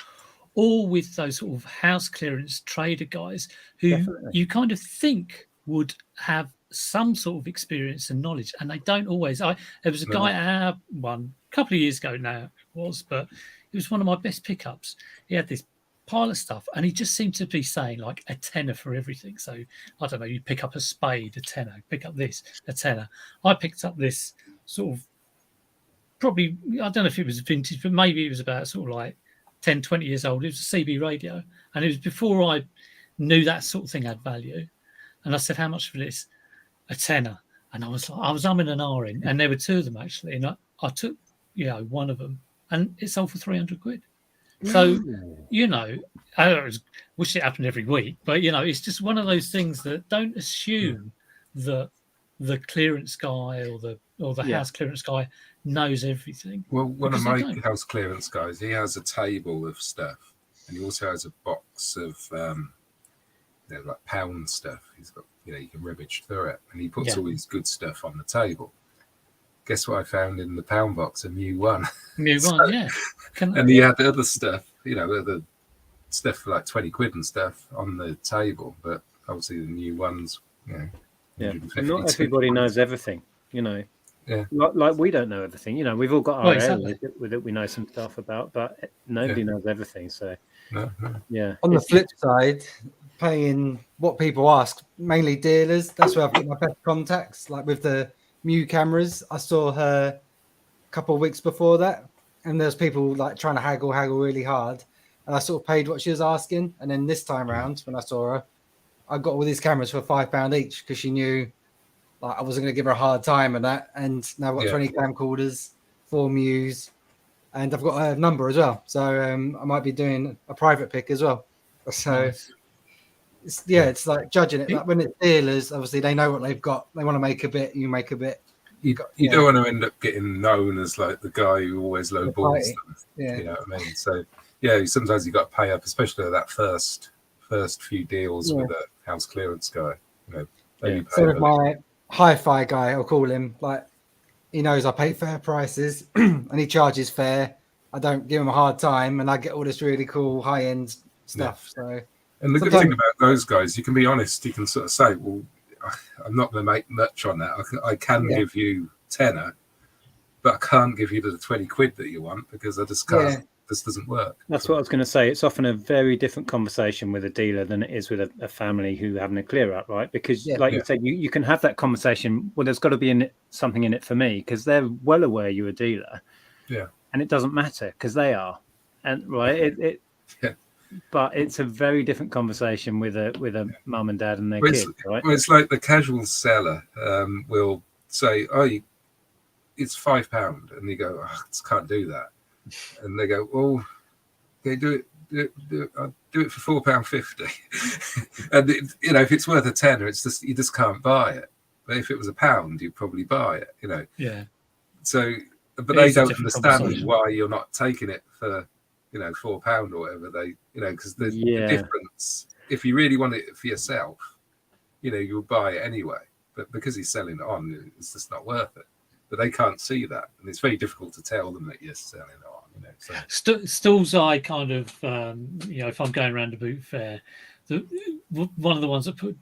or with those sort of house clearance trader guys who you kind of think would have some sort of experience and knowledge, and they don't always. There was a guy at our one a couple of years ago now, but it was one of my best pickups. He had this pile of stuff, and he just seemed to be saying like a tenner for everything. So I don't know, you pick up a spade, a tenner, pick up this, a tenner. I picked up this sort of, probably, I don't know if it was vintage, but maybe it was about sort of like 10, 20 years old. It was a CB radio, and it was before I knew that sort of thing had value. And I said, how much for this? A tenner. And I was umming and ahhing, and there were 2 of them actually, and I took one of them, and it sold for 300 quid. So, I wish it happened every week, but, it's just one of those things that don't assume that the clearance guy or the house clearance guy knows everything. Well, one of my house clearance guys, he has a table of stuff, and he also has a box of like pound stuff. He's got, you can rummage through it, and he puts all his good stuff on the table. Guess what I found in the pound box? A new one. And he had the other stuff, the stuff for like 20 quid and stuff on the table, but obviously the new ones, not everybody knows everything, Yeah. Like we don't know everything, we've all got our areas that we know some stuff about, but nobody knows everything. So, yeah. On the flip side, paying what people ask, mainly dealers, that's where I've got my best contacts, like with the Mew cameras. I saw her a couple of weeks before that, and there's people like trying to haggle really hard, and I sort of paid what she was asking. And then this time around, when I saw her, I got all these cameras for £5 each because she knew I wasn't going to give her a hard time and that. And now I've got 20 camcorders, 4 Mews, and I've got a number as well. So I might be doing a private pick as well. So Nice. it's like judging it. Like when it's dealers, obviously they know what they've got. They want to make a bit, you make a bit. You don't want to end up getting known as like the guy who always lowballs them. Yeah. You know what I mean? So yeah, sometimes you got to pay up, especially that first few deals with a house clearance guy. You know, So with my hi-fi guy, I'll call him, like he knows I pay fair prices and he charges fair. I don't give him a hard time, and I get all this really cool high-end stuff. So, and the good thing about those guys, you can be honest. You can sort of say, well, I'm not going to make much on that. I can give you tenner, but I can't give you the 20 quid that you want because I just can't. Yeah. This doesn't work. That's what I was going to say. It's often a very different conversation with a dealer than it is with a family who having a clear out, right? Because like you said, you can have that conversation. Well, there's got to be something in it for me because they're well aware you're a dealer. Yeah. And it doesn't matter because they are. And right, but it's a very different conversation with a mum and dad and their kids, right? Well, it's like the casual seller will say, "Oh, it's £5," and you go, "Oh, I just can't do that," and they go, "Oh, they do it. I'll do it for £4.50." And you know, if it's worth a tenner, it's just you just can't buy it. But if it was £1, you'd probably buy it. You know. Yeah. So, but they don't understand why you're not taking it for, you know, £4 or whatever they, you know, because the difference, if you really want it for yourself, you know, you'll buy it anyway. But because he's selling it on, it's just not worth it. But they can't see that, and it's very difficult to tell them that you're selling it on. You know, so. Stalls, I kind of, you know, if I'm going around a boot fair, one of the ones that put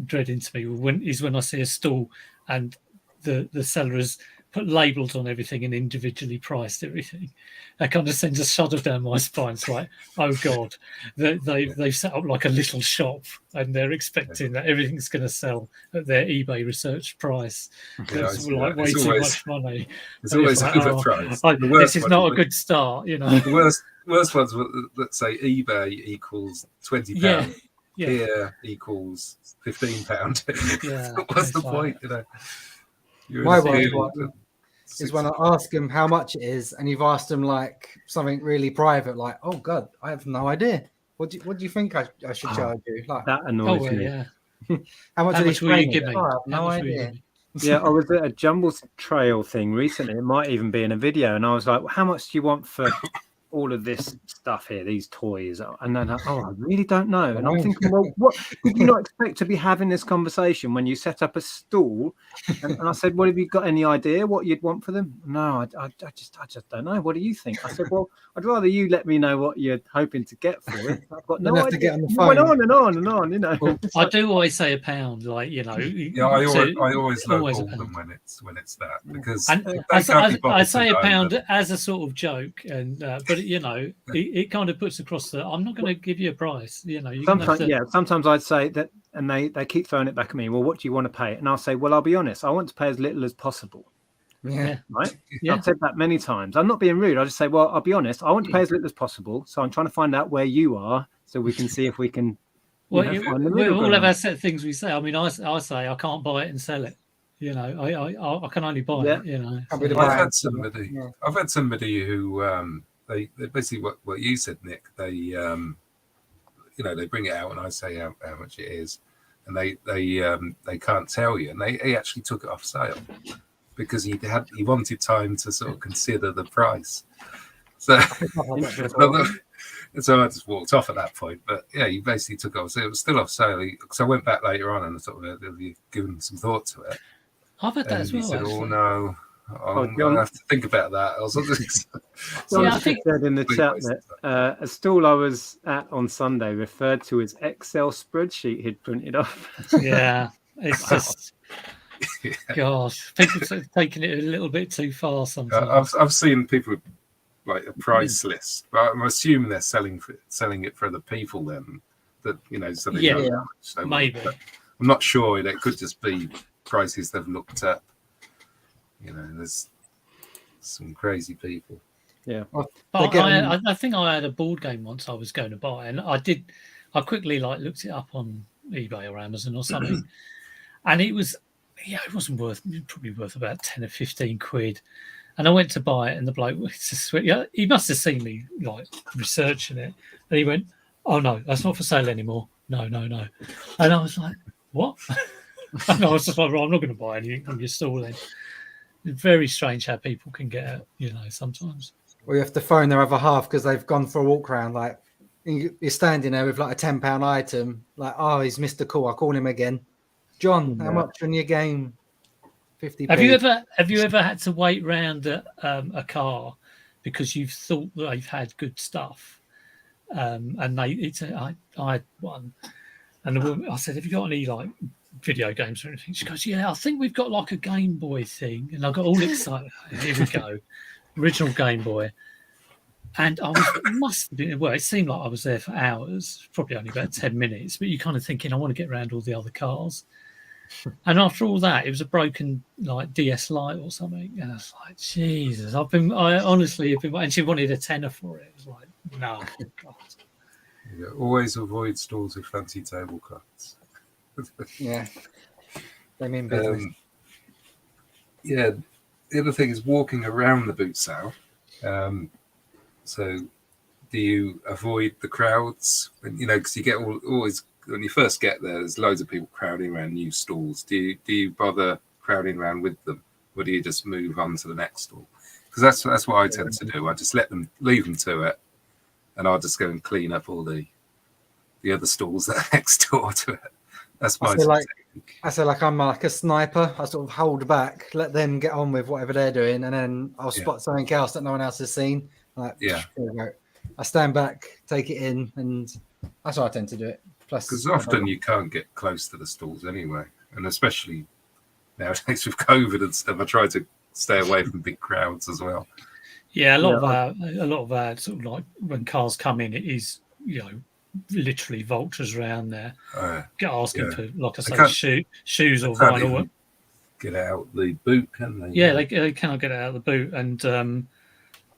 dread into me is when I see a stall and the seller has put labels on everything and individually priced everything. That kind of sends a shudder down my spine. It's like, oh God, they've set up like a little shop and they're expecting that everything's going to sell at their eBay research price. It's like way too much money. It's always like, overpriced. This is not a good start, you know. The worst ones, let's say eBay equals £20. Here equals £15. Yeah. What's the point, you know? My worst one is when I ask him how much it is, and you've asked him like something really private, like, "Oh God, I have no idea. What do you think I should charge you?" Like that annoys me. Yeah. How much will you give me? Oh, I have no idea. Yeah, I was at a jumble trail thing recently. It might even be in a video, and I was like, "How much do you want for all of this stuff here, these toys?" And then, I really don't know. And I'm thinking, well, what did you not expect to be having this conversation when you set up a stall? And I said, well, have you got any idea what you'd want for them? No, I just don't know. What do you think? I said, well, I'd rather you let me know what you're hoping to get for it. I've got no idea. To get on the phone. Went on and on and on, you know. Well, I do always say £1, like, you know. Yeah, I always lowball them when it's that, because I say £1 as a sort of joke, and but you know, it kind of puts across that I'm not going to give you a price. You know, sometimes I'd say that, and they keep throwing it back at me. Well, what do you want to pay? And I'll say, well, I'll be honest. I want to pay as little as possible. Yeah. Right. Yeah. I've said that many times. I'm not being rude. I just say, well, I'll be honest. I want to pay as little as possible. So I'm trying to find out where you are, so we can see if we can. We all have our set of things we say. I mean, I say I can't buy it and sell it. You know, I can only buy it. You know, I've had somebody who they basically what you said, Nick. They they bring it out and I say how much it is, and they can't tell you, and he actually took it off sale because he wanted time to sort of consider the price. So so I just walked off at that point. But yeah, he basically took it off. So it was still off sale. Because I went back later on and I sort of given some thought to it. I've had that as well. He said, "Oh no, I'm going to have to think about that." I was I think said in the chat that a stall I was at on Sunday referred to his Excel spreadsheet he'd printed off. Yeah, it's just, gosh, people are taking it a little bit too far sometimes. I've seen people with like a price list, but I'm assuming they're selling it for other people then. That so they know how much they maybe. Want. I'm not sure. It could just be prices they've looked at. There's some crazy people. Yeah, but I think I had a board game once I was going to buy, and I quickly looked it up on eBay or Amazon or something, and it wasn't probably worth about 10 or 15 quid, And I went to buy it, and the bloke, yeah, he must have seen me like researching it, and he went, "Oh no, that's not for sale anymore. No, no, no." And I was like, "What?" And I was just like, "Well, I'm not going to buy anything from your store then." It's very strange how people can get out, sometimes. Or you have to phone their other half because they've gone for a walk around. Like you're standing there with like a £10 item. Like, oh, he's missed a call. I'll call him again. John, how much on your game? 50p. Have you ever had to wait round a car because you've thought that they've had good stuff, and I had one, and the woman, I said, "Have you got any like video games or anything?" She goes, "Yeah, I think we've got like a Game Boy thing," and I got all excited. Here we go, original Game Boy, and must have been, well, it seemed like I was there for hours, probably only about 10 minutes, but you're kind of thinking, I want to get around all the other cars. And after all that, it was a broken like DS Lite or something, and I was like, Jesus! I honestly have been. And she wanted a tenner for it. It was like, no, God. Yeah, always avoid stalls with fancy tablecloths. Yeah, they mean business. Yeah, the other thing is walking around the Bootsale. So, do you avoid the crowds? Because you get always. When you first get there, there's loads of people crowding around new stalls. Do you bother crowding around with them, or do you just move on to the next stall? Because that's what I tend to do. I just leave them to it, and I'll just go and clean up all the other stalls that are next door to it. That's my technique. I feel like I'm like a sniper. I sort of hold back, let them get on with whatever they're doing, and then I'll spot something else that no one else has seen. Like, here we go. I stand back, take it in, and that's how I tend to do it. Because often you can't get close to the stalls anyway, and especially nowadays with COVID and stuff, I try to stay away from big crowds as well. Yeah, a lot of our sort of like when cars come in, it is literally vultures around there, asking for, like I say, shoes or vinyl. Get out the boot, can they? Yeah, they cannot get it out of the boot, and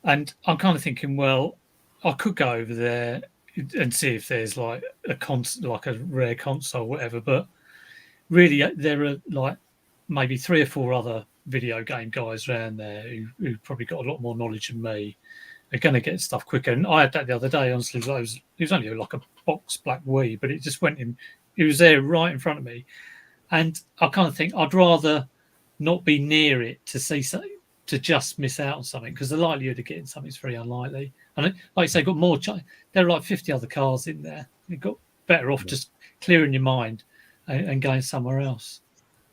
I'm kind of thinking, well, I could go over there and see if there's like a rare console or whatever, but really there are like maybe 3 or 4 other video game guys around there who probably got a lot more knowledge than me. They're going to get stuff quicker. And I had that the other day, honestly. It was only like a box black Wii, but it just went in. It was there right in front of me, and I kind of think I'd rather not be near it to see something, to just miss out on something, because the likelihood of getting something is very unlikely. And like I say, got more. There are like 50 other cars in there. You've got better off just clearing your mind and going somewhere else.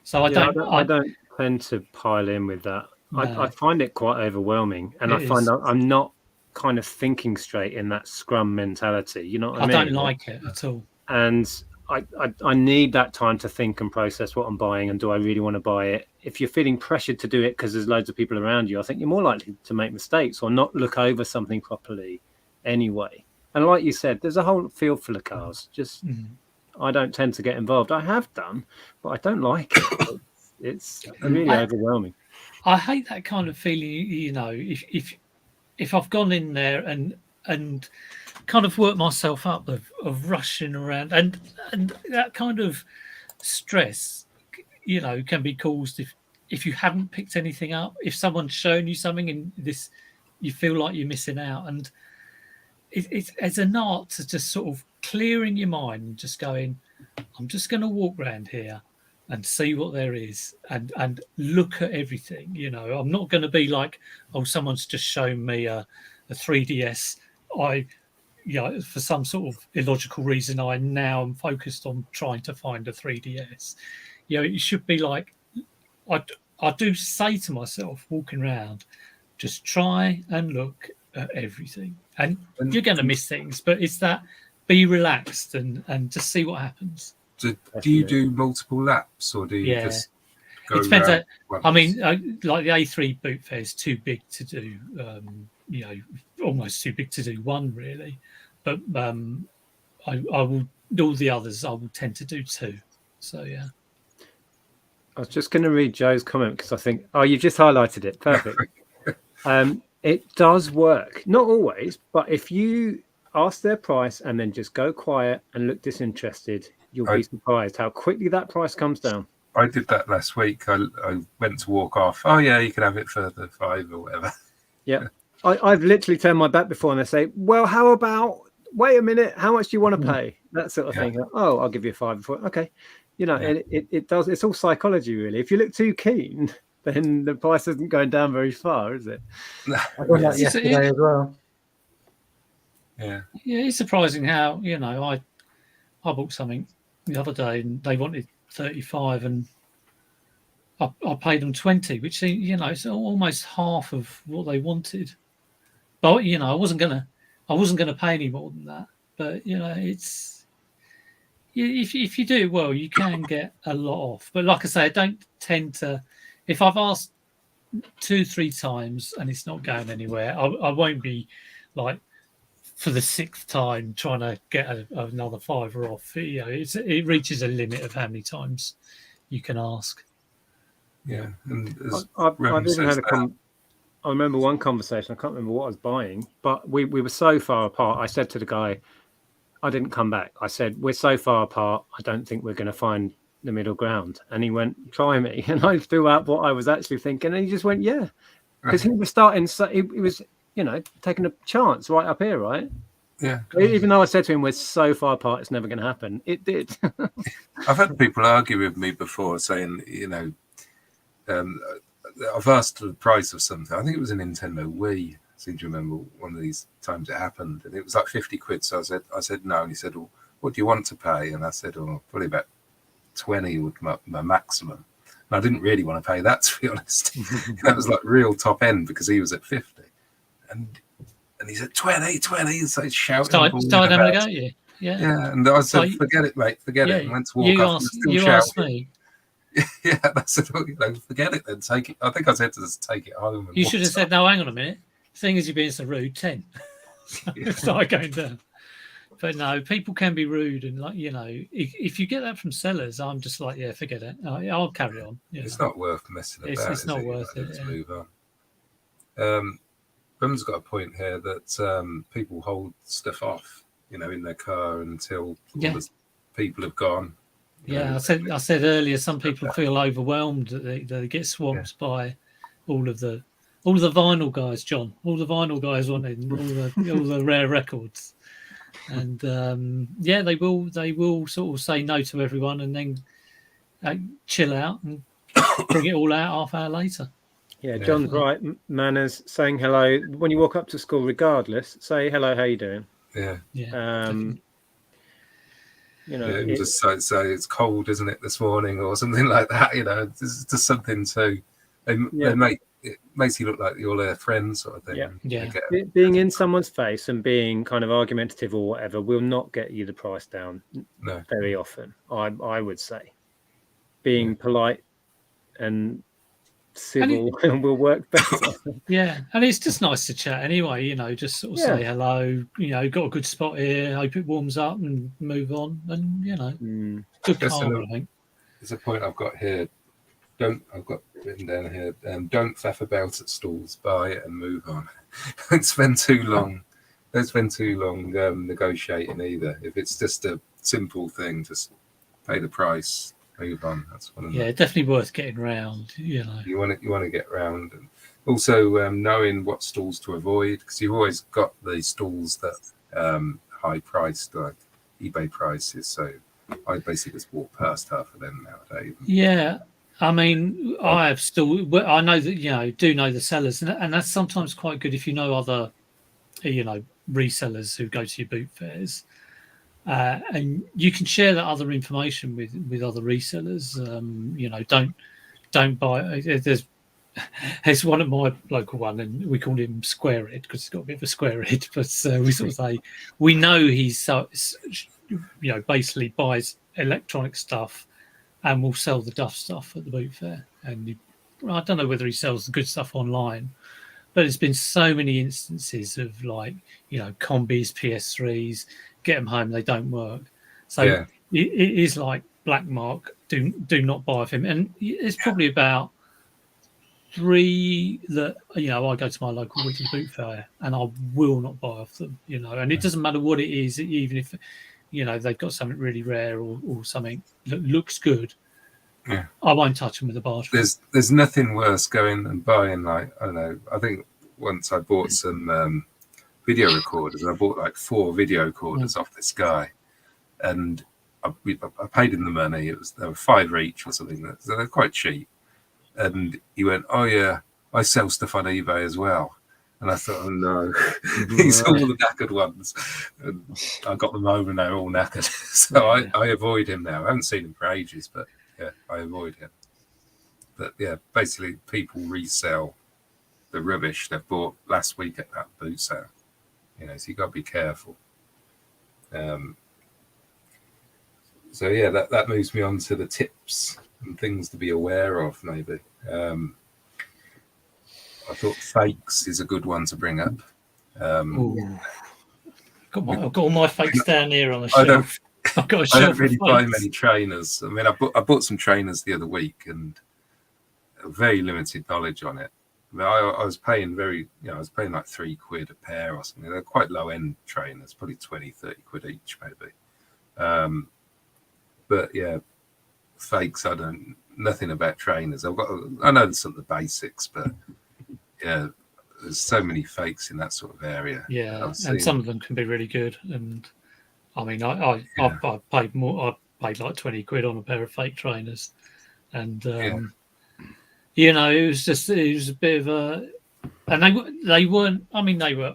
So I don't tend to pile in with that. No. I find it quite overwhelming, and I find I'm not kind of thinking straight in that scrum mentality. You know what I mean? I don't like it at all. And I need that time to think and process what I'm buying, and do I really want to buy it? If you're feeling pressured to do it because there's loads of people around you, I think you're more likely to make mistakes or not look over something properly anyway. And like you said, there's a whole field full of cars. Just I don't tend to get involved. I have done, but I don't like it. It's really overwhelming. I hate that kind of feeling, if I've gone in there and kind of worked myself up of rushing around, and that kind of stress, can be caused if you haven't picked anything up. If someone's shown you something and you feel like you're missing out, and it's an art to just sort of clearing your mind and just going, I'm just going to walk around here and see what there is and look at everything. I'm not going to be like, oh, someone's just shown me a 3DS. For some sort of illogical reason, I now am focused on trying to find a 3DS. It should be like, I do say to myself, walking around, just try and look at everything. And you're going to miss things, but it's that, be relaxed and just see what happens. Do you do multiple laps, or do you just go? It depends. Like the A3 boot fair is too big to do. Almost too big to do one, really. But I will. All the others, I will tend to do 2. So yeah. I was just going to read Joe's comment because I think, you've just highlighted it. Perfect. It does work, not always, but if you ask their price and then just go quiet and look disinterested, you'll be surprised how quickly that price comes down. I did that last week. I went to walk off. Oh yeah, you can have it for the 5 or whatever. Yeah. I've literally turned my back before and they say, well, how about, wait a minute, how much do you want to pay? That sort of thing. Oh, I'll give you 5 before. Okay. You know, it does. It's all psychology, really. If you look too keen, then the price isn't going down very far, is it? I done that yesterday as well. Yeah. Yeah, it's surprising how, you know, I bought something the other day and they wanted 35 and I paid them 20, which, you know, it's almost half of what they wanted. But, you know, I wasn't gonna pay any more than that. But, you know, it's, if you do it well, you can get a lot off. But like I say, I don't tend to, if I've asked 2-3 times and it's not going anywhere, I won't be like for the 6th time trying to get another £5 off. You know, it reaches a limit of how many times you can ask. Yeah, and I've even had I remember one conversation. I can't remember what I was buying, but we were so far apart. I said to the guy, I didn't come back. I said, we're so far apart, I don't think we're going to find the middle ground. And he went, try me. And I threw out what I was actually thinking. And he just went, yeah. Because he was starting, so he was, you know, taking a chance right up here, right? Yeah. Even though I said to him, we're so far apart, it's never going to happen. It did. I've had people argue with me before saying, you know, I've asked the price of something. I think it was a Nintendo Wii. I seem to remember one of these times it happened, and it was like 50 quid. So I said no, and he said, well, what do you want to pay? And I said, oh, probably about 20 would my maximum. And I didn't really want to pay that, to be honest. That was like real top end because he was at 50, and he said 20, so he's shouting. Started having a go at you. Yeah, and I said, forget it, mate, forget it. And went to walk off. You asked me. Yeah, that's it. You know, forget it then. Take it. I think I said to just take it home. You should have said, no, hang on a minute. Seeing as you're being so rude, 10. Start going down. But no, people can be rude. And, like, you know, if you get that from sellers, I'm just like, yeah, forget it. I'll carry on. It's not worth messing about. It's not worth it. Let's move on. Bum's got a point here that people hold stuff off, you know, in their car until all the people have gone. Yeah, I said earlier, some people feel overwhelmed that they get swamped by all of the vinyl guys, John. All the vinyl guys wanting all the rare records, and they will sort of say no to everyone and then chill out and bring it all out half hour later. Yeah, John's right. Manners, saying hello when you walk up to school, regardless. Say hello. How you doing? Yeah. You know, just say it's cold, isn't it, this morning, or something like that. You know, it's just something to it makes you look like you're their friends, sort of thing. Yeah. Being in someone's face and being kind of argumentative or whatever will not get you the price down. No, very often. I would say being polite and civil and will work better. Yeah, and it's just nice to chat anyway, you know, just sort of say hello, you know, got a good spot here, hope it warms up and move on, and you know, good karma, I think. There's a point I've got here. I've got written down here, don't faff about at stalls, buy it and move on. Don't spend too long negotiating either. If it's just a simple thing, just pay the price, move on. That's one of them. Definitely worth getting round. You know, you want to get round, and also knowing what stalls to avoid, because you've always got the stalls that high priced, like eBay prices. So I basically just walk past half of them nowadays. Yeah, I mean, I know that, you know, do know the sellers, and that's sometimes quite good if you know other, you know, resellers who go to your boot fairs. And you can share that other information with other resellers. You know, don't buy. There's one at my local one, and we call him Squarehead because he's got a bit of a square head. But we sort of say we know he's you know, basically buys electronic stuff and will sell the duff stuff at the boot fair. And I don't know whether he sells the good stuff online, but there's been so many instances of, like, you know, combis, PS3s. Get them home, they don't work. So it is like black mark. Do not buy off him. And it's probably about 3 that, you know, I go to my local weekly boot fair and I will not buy off them, you know. And it doesn't matter what it is, even if, you know, they've got something really rare or something that looks good. I won't touch them with a barge. There's nothing worse going and buying, like, I don't know. I think once I bought some video recorders. I bought like 4 video recorders off this guy, and I paid him the money. They were $5 each or something. So they're quite cheap. And he went, "Oh yeah, I sell stuff on eBay as well." And I thought, "Oh no, these are all the knackered ones." And I got them home and they're all knackered. So I avoid him now. I haven't seen him for ages, but yeah, I avoid him. But yeah, basically people resell the rubbish they've bought last week at that boot sale. You know, so you got to be careful. So yeah, that moves me on to the tips and things to be aware of. Maybe I thought fakes is a good one to bring up. I've got all my fakes down here on the shelf. I don't really buy many trainers. I mean, I bought some trainers the other week and very limited knowledge on it. I mean, I was paying I was paying like £3 a pair or something. They're quite low end trainers, probably 20, 30 quid each, maybe. But yeah, fakes, nothing about trainers. I know some of the basics, but yeah, there's so many fakes in that sort of area. Yeah, and some of them can be really good. And I mean, I paid more. I paid like 20 quid on a pair of fake trainers, and you know, it was a bit of a, and they weren't. I mean, they were.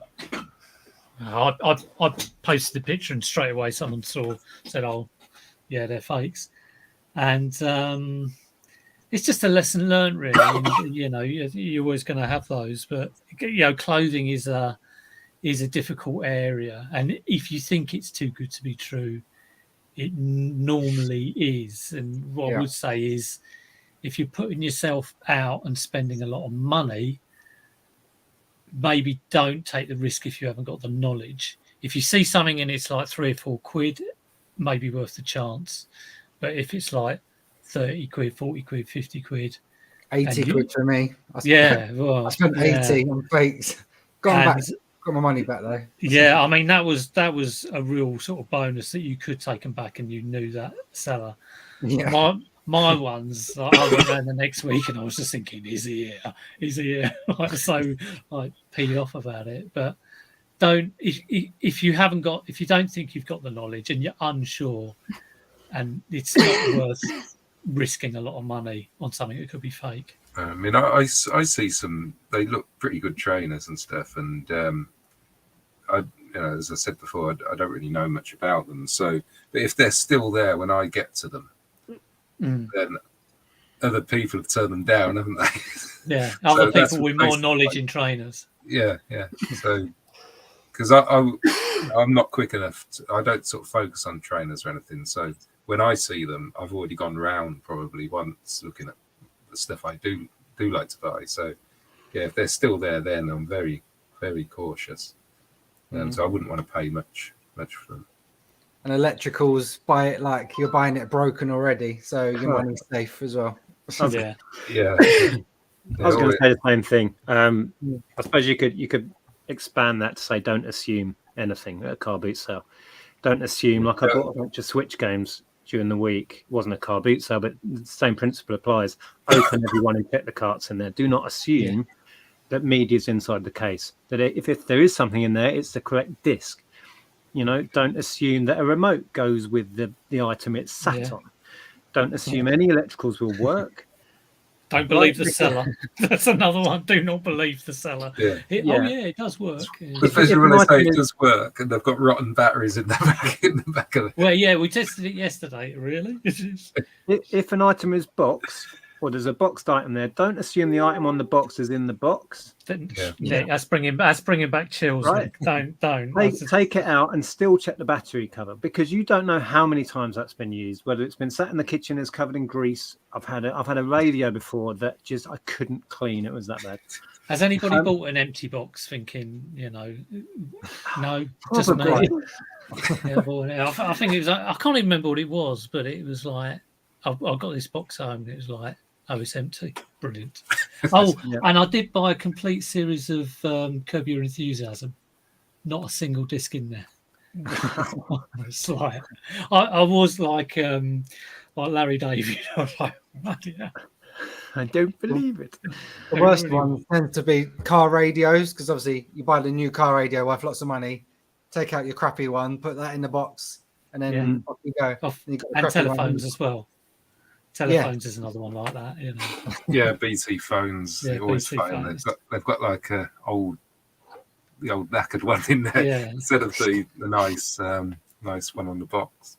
I posted the picture and straight away someone said, "Oh, yeah, they're fakes," and it's just a lesson learned, really. And, you know, you're always going to have those, but you know, clothing is a difficult area, and if you think it's too good to be true, it normally is. And what I would say is, if you're putting yourself out and spending a lot of money, maybe don't take the risk if you haven't got the knowledge. If you see something and it's like 3 or 4 quid, maybe worth the chance. But if it's like 30 quid, 40 quid, 50 quid, 80 quid for me. I spent 80 on fakes. Got my money back though. Yeah, I mean that was a real sort of bonus that you could take them back and you knew that seller. Yeah. My ones, I went around the next week and I was just thinking, is he here? Is he here? So peed off about it. But if you don't think you've got the knowledge and you're unsure, and it's not worth risking a lot of money on something that could be fake. I mean, I see some. They look pretty good trainers and stuff, and as I said before, I don't really know much about them. So, but if they're still there when I get to them, then other people have turned them down, haven't they? Yeah, other people with more knowledge in trainers. Yeah. So, because I'm not quick enough. I don't sort of focus on trainers or anything. So when I see them, I've already gone round probably once looking at the stuff I do like to buy. So yeah, if they're still there, then I'm very, very cautious. So I wouldn't want to pay much for them. And electricals, buy it like you're buying it broken already, so your money's safe as well. Yeah. I was going to say the same thing. I suppose you could expand that to say don't assume anything at a car boot sale. Don't assume. Like I bought a bunch of Switch games during the week. It wasn't a car boot sale, but the same principle applies. Open everyone and check the carts in there. Do not assume that media's inside the case. That if there is something in there, it's the correct disc. You know, don't assume that a remote goes with the item it's sat on. Don't assume any electricals will work. Don't believe the seller. That's another one. Do not believe the seller. Yeah. It does work. Especially when they say it does work and they've got rotten batteries in the back of it. Well, yeah, we tested it yesterday. Really? If an item is boxed or there's a boxed item there, don't assume the item on the box is in the box. That's bringing back chills. Right? Don't. Take it out and still check the battery cover, because you don't know how many times that's been used. Whether it's been sat in the kitchen, it's covered in grease. I've had a radio before that I couldn't clean. It was that bad. Has anybody bought an empty box thinking, no, just me? I think it was. I can't even remember what it was, but it was like I got this box home. And it was like, oh, it's empty. Brilliant. And I did buy a complete series of Curb Your Enthusiasm. Not a single disc in there. It's like I was like Larry David. I was like, Yeah. I don't believe it. The worst ones tend to be car radios, because obviously you buy the new car radio worth lots of money, take out your crappy one, put that in the box, and then off you go. And telephones as well. Telephones is another one like that, you know. Yeah, BT phones. Yeah, They always BT fail. phones. They've got like the old knackered one in there instead of the nice one on the box.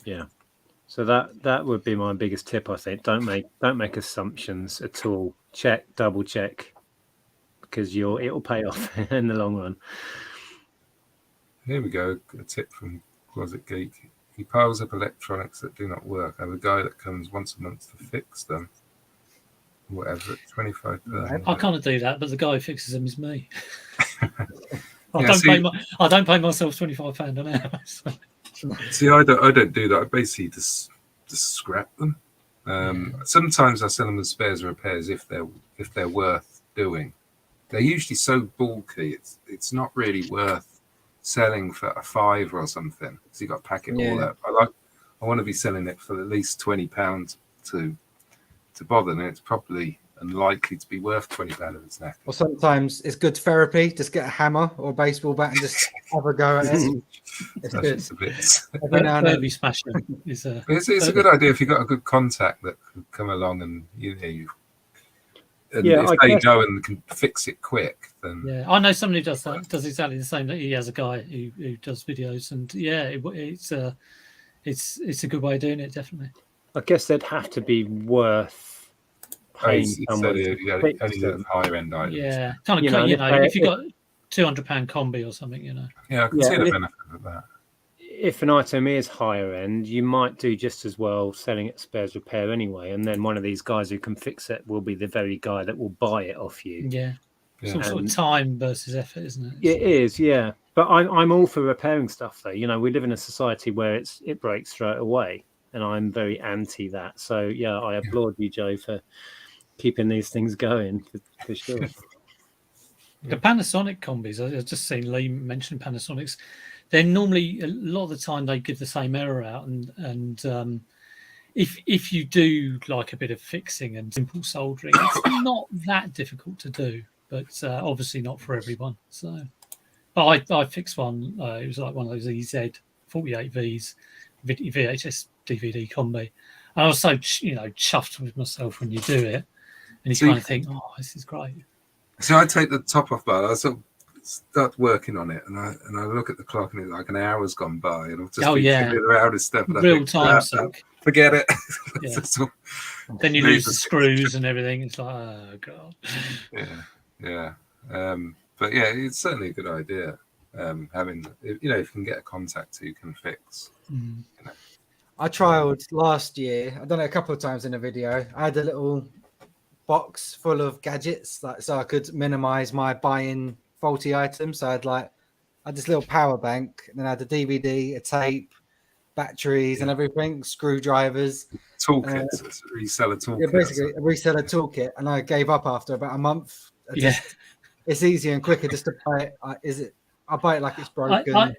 Yeah. So that would be my biggest tip, I think. Don't make assumptions at all. Double check, because it'll pay off in the long run. Here we go. A tip from Closet Geek. He piles up electronics that do not work. I have a guy that comes once a month to fix them. Whatever, at 25 per. I can't do that, but the guy who fixes them is me. I don't pay myself £25 an hour. So. See, I don't do that. I basically just scrap them. Sometimes I sell them as spares or repairs if they're worth doing. They're usually so bulky, it's not really worth selling for a £5 or something. So you got to pack it all up. I want to be selling it for at least £20 to bother, and it's probably unlikely to be worth £20 of its neck. Or sometimes it's good therapy. Just get a hammer or a baseball bat and just have a go at it. It's good. Every now and then. Smashing is it's a good idea if you've got a good contact that can come along and if they go and can fix it quick, then I know somebody who does that. Does exactly the same. He has a guy who does videos, and it's a good way of doing it, definitely. I guess they'd have to be worth paying someone to fix them. Higher end items. Yeah, kind of. If you got £200 combi or something, Yeah, I can see the benefit of that. If an item is higher end, you might do just as well selling it spares repair anyway, and then one of these guys who can fix it will be the very guy that will buy it off you. Yeah. Some sort of time versus effort, isn't it? It is, yeah. But I'm all for repairing stuff, though. We live in a society where it breaks straight away, and I'm very anti that. So yeah, I applaud you, Joe, for keeping these things going for sure. The Panasonic combis, I've just seen Lee mention Panasonics. They're normally, a lot of the time, they give the same error out, and if you do like a bit of fixing and simple soldering, it's not that difficult to do, but obviously not for everyone. So, but I fixed one. It was like one of those EZ 48Vs VHS DVD combi, and I was so chuffed with myself when you do it, and you kind of think, oh, this is great. So I take the top off bar. I sort of start working on it, and I look at the clock, and it's like an hour's gone by, and I've just been doing around this stuff. Real time sync. Forget it. Yeah. Then you lose the screws and everything. It's like, oh god. Yeah. But yeah, it's certainly a good idea. Having if you can get a contact who can fix. I trialed last year. I've done it a couple of times in a video. I had a little box full of gadgets, so I could minimize my buying faulty items. So I had this little power bank, and then I had a DVD, a tape, batteries, and everything, screwdrivers, toolkit, reseller toolkit. Yeah, basically a reseller toolkit. And I gave up after about a month. It's easier and quicker just to buy it. I buy it like it's broken.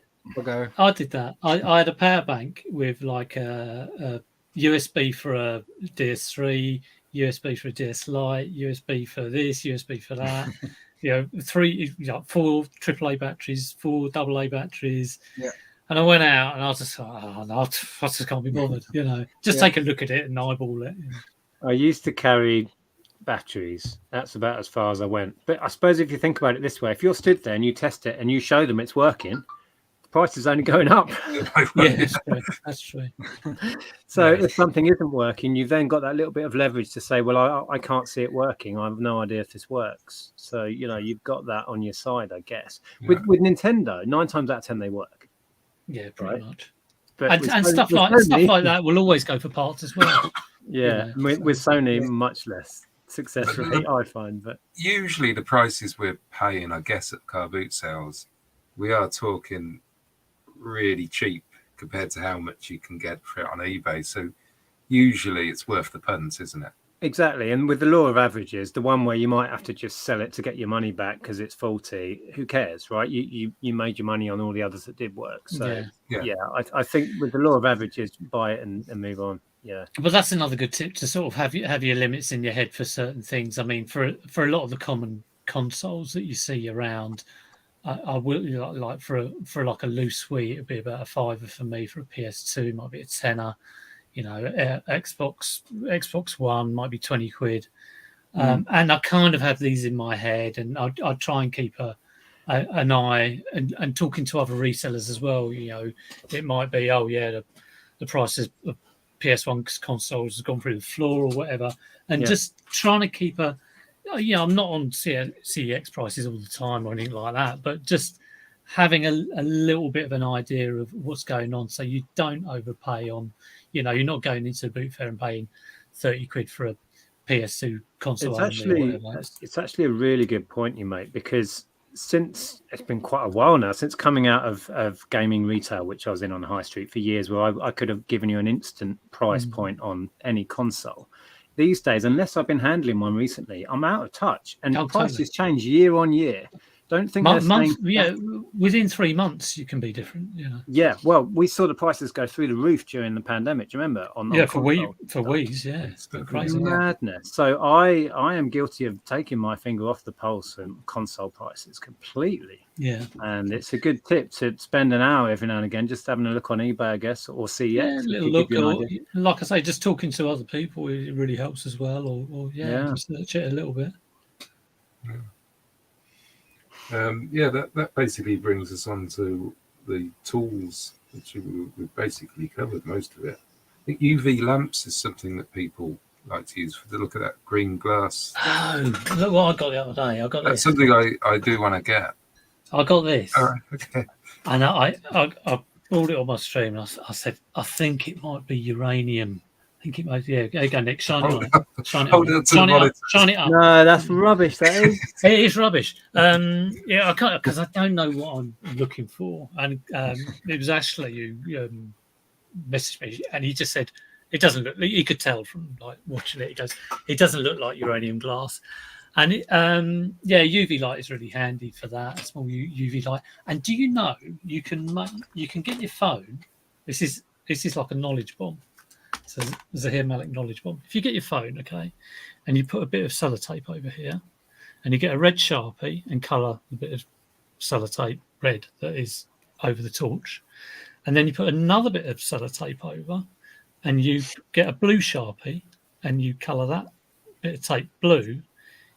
I did that. I had a power bank with like a USB for a DS3, USB for a DS Lite, USB for this, USB for that. 4 AAA batteries, 4 AA batteries. Yeah. And I went out and I was just I just can't be bothered. Take a look at it and eyeball it. I used to carry batteries. That's about as far as I went. But I suppose if you think about it this way, if you're stood there and you test it and you show them it's working, the price is only going up. Yeah, that's true. So if something isn't working, you've then got that little bit of leverage to say, well, I can't see it working. I have no idea if this works. So, you've got that on your side, I guess. Yeah. With Nintendo, 9 times out of 10, they work. Yeah, pretty much. But and stuff like that will always go for parts as well. Yeah, with Sony, much less success rate, I find. But usually the prices we're paying, I guess, at Carboots sales, we are talking really cheap compared to how much you can get for it on eBay. So usually it's worth the punt, isn't it? Exactly. And with the law of averages, the one where you might have to just sell it to get your money back because it's faulty, who cares, right? You made your money on all the others that did work. So, I think with the law of averages, buy it and move on. Yeah. But that's another good tip to sort of have your limits in your head for certain things. I mean, for a lot of the common consoles that you see around, I will like for like a loose suite, it'd be about a £5 for me. For a PS2, might be a tenner. You know, Xbox One might be 20 quid. And I kind of have these in my head, and I try and keep an eye and talking to other resellers as well. You know, it might be, oh yeah, the prices of PS1 consoles has gone through the floor or whatever, and just trying to keep I'm not on CEX prices all the time or anything like that, but just having a little bit of an idea of what's going on, so you don't overpay on, you're not going into a boot fair and paying 30 quid for a PS2 console. It's actually a really good point you make, because since it's been quite a while now since coming out of gaming retail, which I was in on High Street for years, where I could have given you an instant price point on any console. These days, unless I've been handling one recently, I'm out of touch, and prices change year on year. Don't think within 3 months you can be different. Yeah, well, we saw the prices go through the roof during the pandemic. Do you remember? For Wii's, it's been crazy. Madness. So I am guilty of taking my finger off the pulse and console prices completely. Yeah, and it's a good tip to spend an hour every now and again just having a look on eBay, I guess, or CEX. Yeah, a little look, or, like I say, just talking to other people, it really helps as well. Or just search it a little bit. That basically brings us on to the tools, which we've basically covered most of it. I think UV lamps is something that people like to use. For the look at that green glass. Oh, look what I got the other day. That's something I do want to get. I got this. All right, okay. And I brought it on my stream, and I said, I think it might be uranium. I think it might be. Yeah, go Nick, shine it on. Shine it up. No, that's rubbish. That is. It is rubbish. I can't, because I don't know what I'm looking for. And it was Ashley who messaged me, and he just said it doesn't look. He could tell from like watching it. He goes, it doesn't look like uranium glass. And UV light is really handy for that. A small UV light. And do you know you can get your phone? This is like a knowledge bomb. So there's a Malik knowledge bomb. If you get your phone, okay, and you put a bit of sellotape over here, and you get a red Sharpie and colour the bit of sellotape red that is over the torch, and then you put another bit of sellotape over, and you get a blue Sharpie and you colour that bit of tape blue,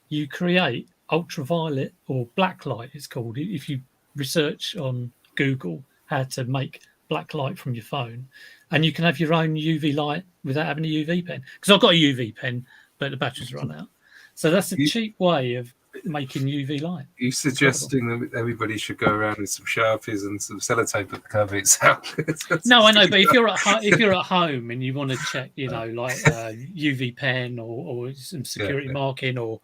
you create ultraviolet or black light, it's called. If you research on Google how to make black light from your phone, and you can have your own UV light without having a UV pen. Because I've got a UV pen, but the batteries run out. So that's a cheap way of making UV light. Are you suggesting that everybody should go around with some Sharpies and some sellotape at the cover itself? No, I know, but if you're at home and you want to check, like UV pen or some security marking, or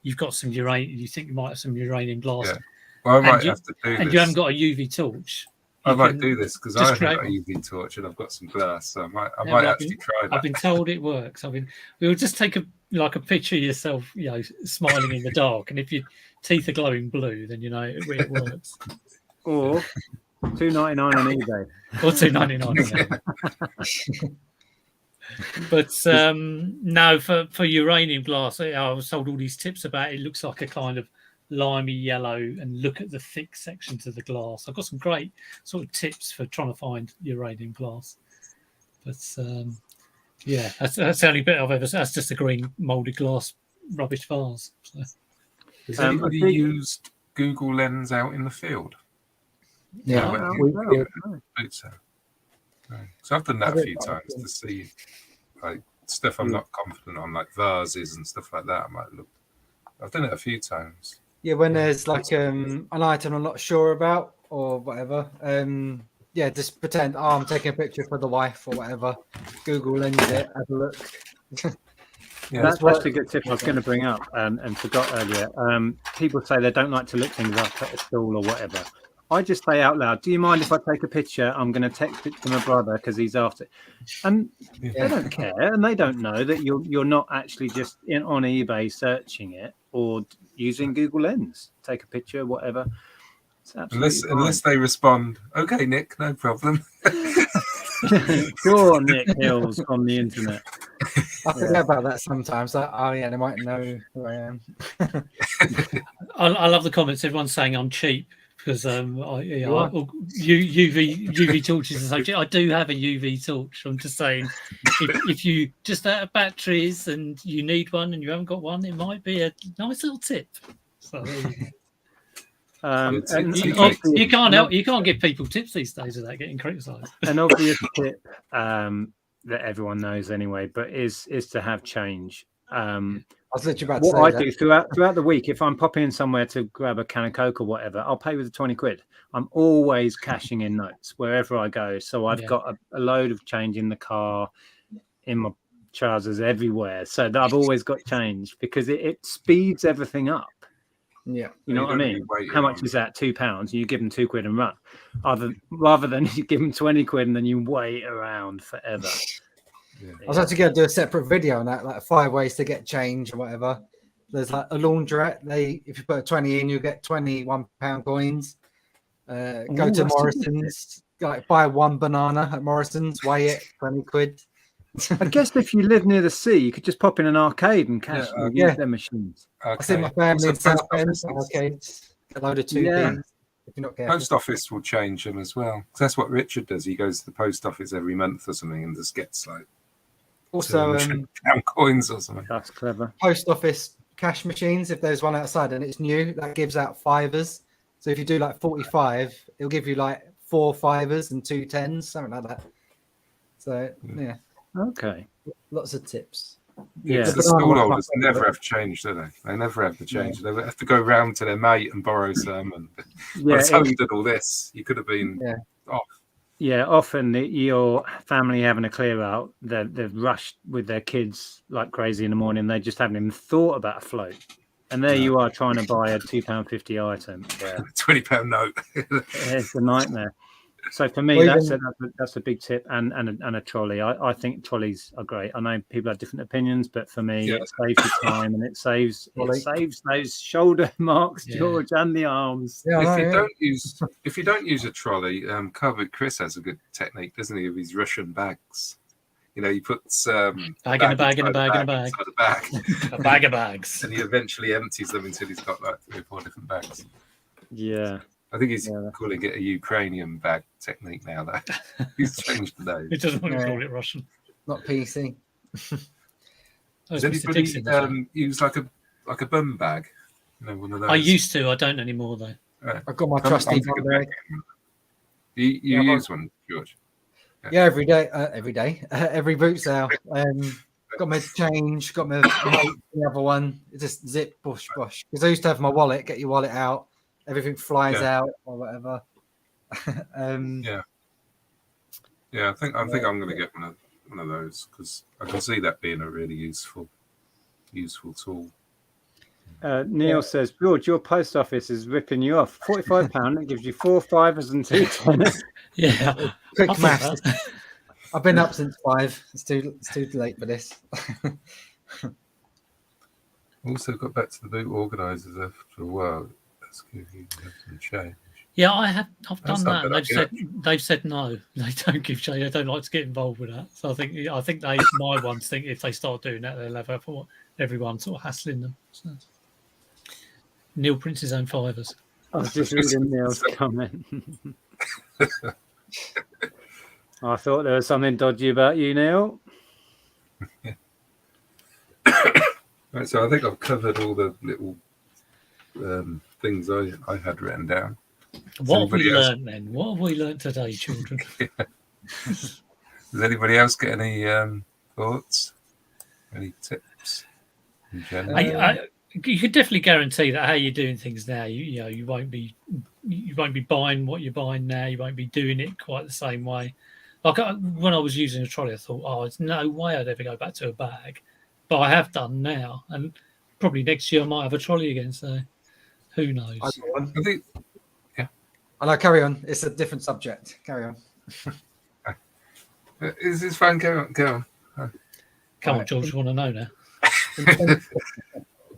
you've got some uranium, you think you might have some uranium glass. Yeah. Well, I might have to do this. And you haven't got a UV torch. I might do this because I have got a UV torch and I've got some glass, so I might actually try that. I've been told it works. We'll just take a picture of yourself, smiling in the dark, and if your teeth are glowing blue, then it works. Or $2.99 on eBay. Or $2.99. But no, for uranium glass, I was told all these tips about it. It looks like a kind of limey yellow, and look at the thick sections of the glass. I've got some great sort of tips for trying to find uranium glass. But that's the only bit I've ever seen. That's just a green moulded glass rubbish vase. So. Has anybody used Google Lens out in the field? Yeah. So I've done that a few times to see like stuff I'm not confident on, like vases and stuff like that. I've done it a few times. Yeah, when there's like an item I'm not sure about or whatever, just pretend, I'm taking a picture for the wife or whatever. Google Lens it, have a look. That's actually a good tip I was going to bring up and forgot earlier. People say they don't like to look things up at a stall or whatever. I just say out loud, do you mind if I take a picture? I'm going to text it to my brother because he's after it. And they don't care, and they don't know that you're not actually just on eBay searching it or using Google Lens. Take a picture, whatever. Unless they respond, okay, Nick, no problem. Sure, Nick Hills on the internet. I forget about that sometimes. Oh yeah, they might know who I am. I love the comments. Everyone's saying I'm cheap because UV torches are so cheap. I do have a UV torch. I'm just saying, if you just out of batteries and you need one and you haven't got one, it might be a nice little tip. So there you go. You can't give people tips these days without getting criticised. An obvious tip that everyone knows anyway, but is to have change. I was literally about to say what I do throughout the week, if I'm popping in somewhere to grab a can of Coke or whatever, I'll pay with the 20 quid. I'm always cashing in notes wherever I go. So I've got a load of change in the car, in my trousers, everywhere. So that I've always got change because it speeds everything up. Yeah. You know what I mean? How much is that? £2? You give them 2 quid and run. Rather than you give them 20 quid and then you wait around forever. I was actually going to do a separate video on that, like 5 ways to get change or whatever. There's like a laundrette. If you put a 20 in, you get £21 coins. Go to Morrison's, like buy 1 banana at Morrison's, weigh it, 20 quid. I guess if you live near the sea, you could just pop in an arcade and cash use their machines. Okay. I see my family in South End arcades. Get a load of 2 pins. If you're not careful. Post office will change them as well. Because that's what Richard does. He goes to the post office every month or something and just gets like also pound coins or something. That's clever. Post office cash machines, if there's one outside and it's new, that gives out 5s. So if you do like 45, it'll give you like 4 5s and 2 10s, something like that. So yeah. Okay. Lots of tips. Yeah, the school holders never have change, do they? They never have the change. They have to go round to their mate and borrow some. And by the time you did all this, you could have been off. Yeah, often your family having a clear out, they've rushed with their kids like crazy in the morning. They just haven't even thought about a float. And there you are trying to buy a £2.50 item. Yeah. £20 note. It's a nightmare. So for me, that's a big tip, and a trolley. I think trolleys are great. I know people have different opinions, but for me, it saves you time and it saves those shoulder marks, George, and the arms. Yeah, if you don't use a trolley, Carboot Chris has a good technique, doesn't he? Of his Russian bags. You know, he puts bag in a bag in a bag in a bag. A bag of bags. And he eventually empties them until he's got like 3 or 4 different bags. Yeah. I think he's calling it a Ukrainian bag technique now. That he's changed the name. He doesn't want to call it Russian. Not PC. Does anybody use like a bum bag? You know, one of those. I used to. I don't anymore though. I've got my trusty bum bag. You use one, George? Yeah, every day. Every Bootsale. Got my change. Got my the other one. Just zip, bush. Because I used to have my wallet. Get your wallet out. Everything flies out or whatever. I think I'm going to get one of those because I can see that being a really useful tool. Neil says, George, your post office is ripping you off. £45. It gives you 4 5s and 2 10s. Yeah, quick maths. I've been up since 5. It's too late for this. Also got back to the boot organisers after a while. Yeah, I've done that. They've said no. They don't give change. They don't like to get involved with that. So I think my ones think if they start doing that, they'll have everyone sort of hassling them. So, Neil prints his own 5s. I was just reading Neil's comment. I thought there was something dodgy about you, Neil. Right, so I think I've covered all the little things I had written down. What have we learned then? What have we learned today, children? Does anybody else get any thoughts? Any tips in general? You could definitely guarantee that how you're doing things now, you won't be buying what you're buying now. You won't be doing it quite the same way. Like when I was using a trolley, I thought, there's no way I'd ever go back to a bag, but I have done now, and probably next year I might have a trolley again. So who knows? I think, I know. Carry on. It's a different subject. Carry on. Is this fine? Go on. Come on, George. You want to know now?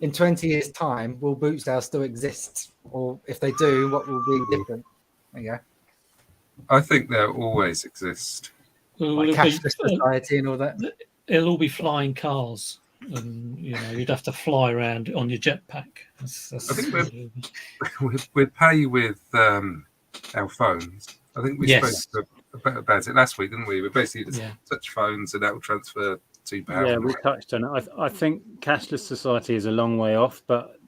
In 20 years' time, will Bootsale still exist? Or if they do, what will be different? There you go. I think they'll always exist. Well, like it'll be, cashless society and all that. it'll all be flying cars, and you'd have to fly around on your jetpack. I think we'd pay with our phones. I think we spoke about it last week, didn't we? We basically just touch phones and that'll transfer £2. Yeah, we touched on it. I think cashless society is a long way off, but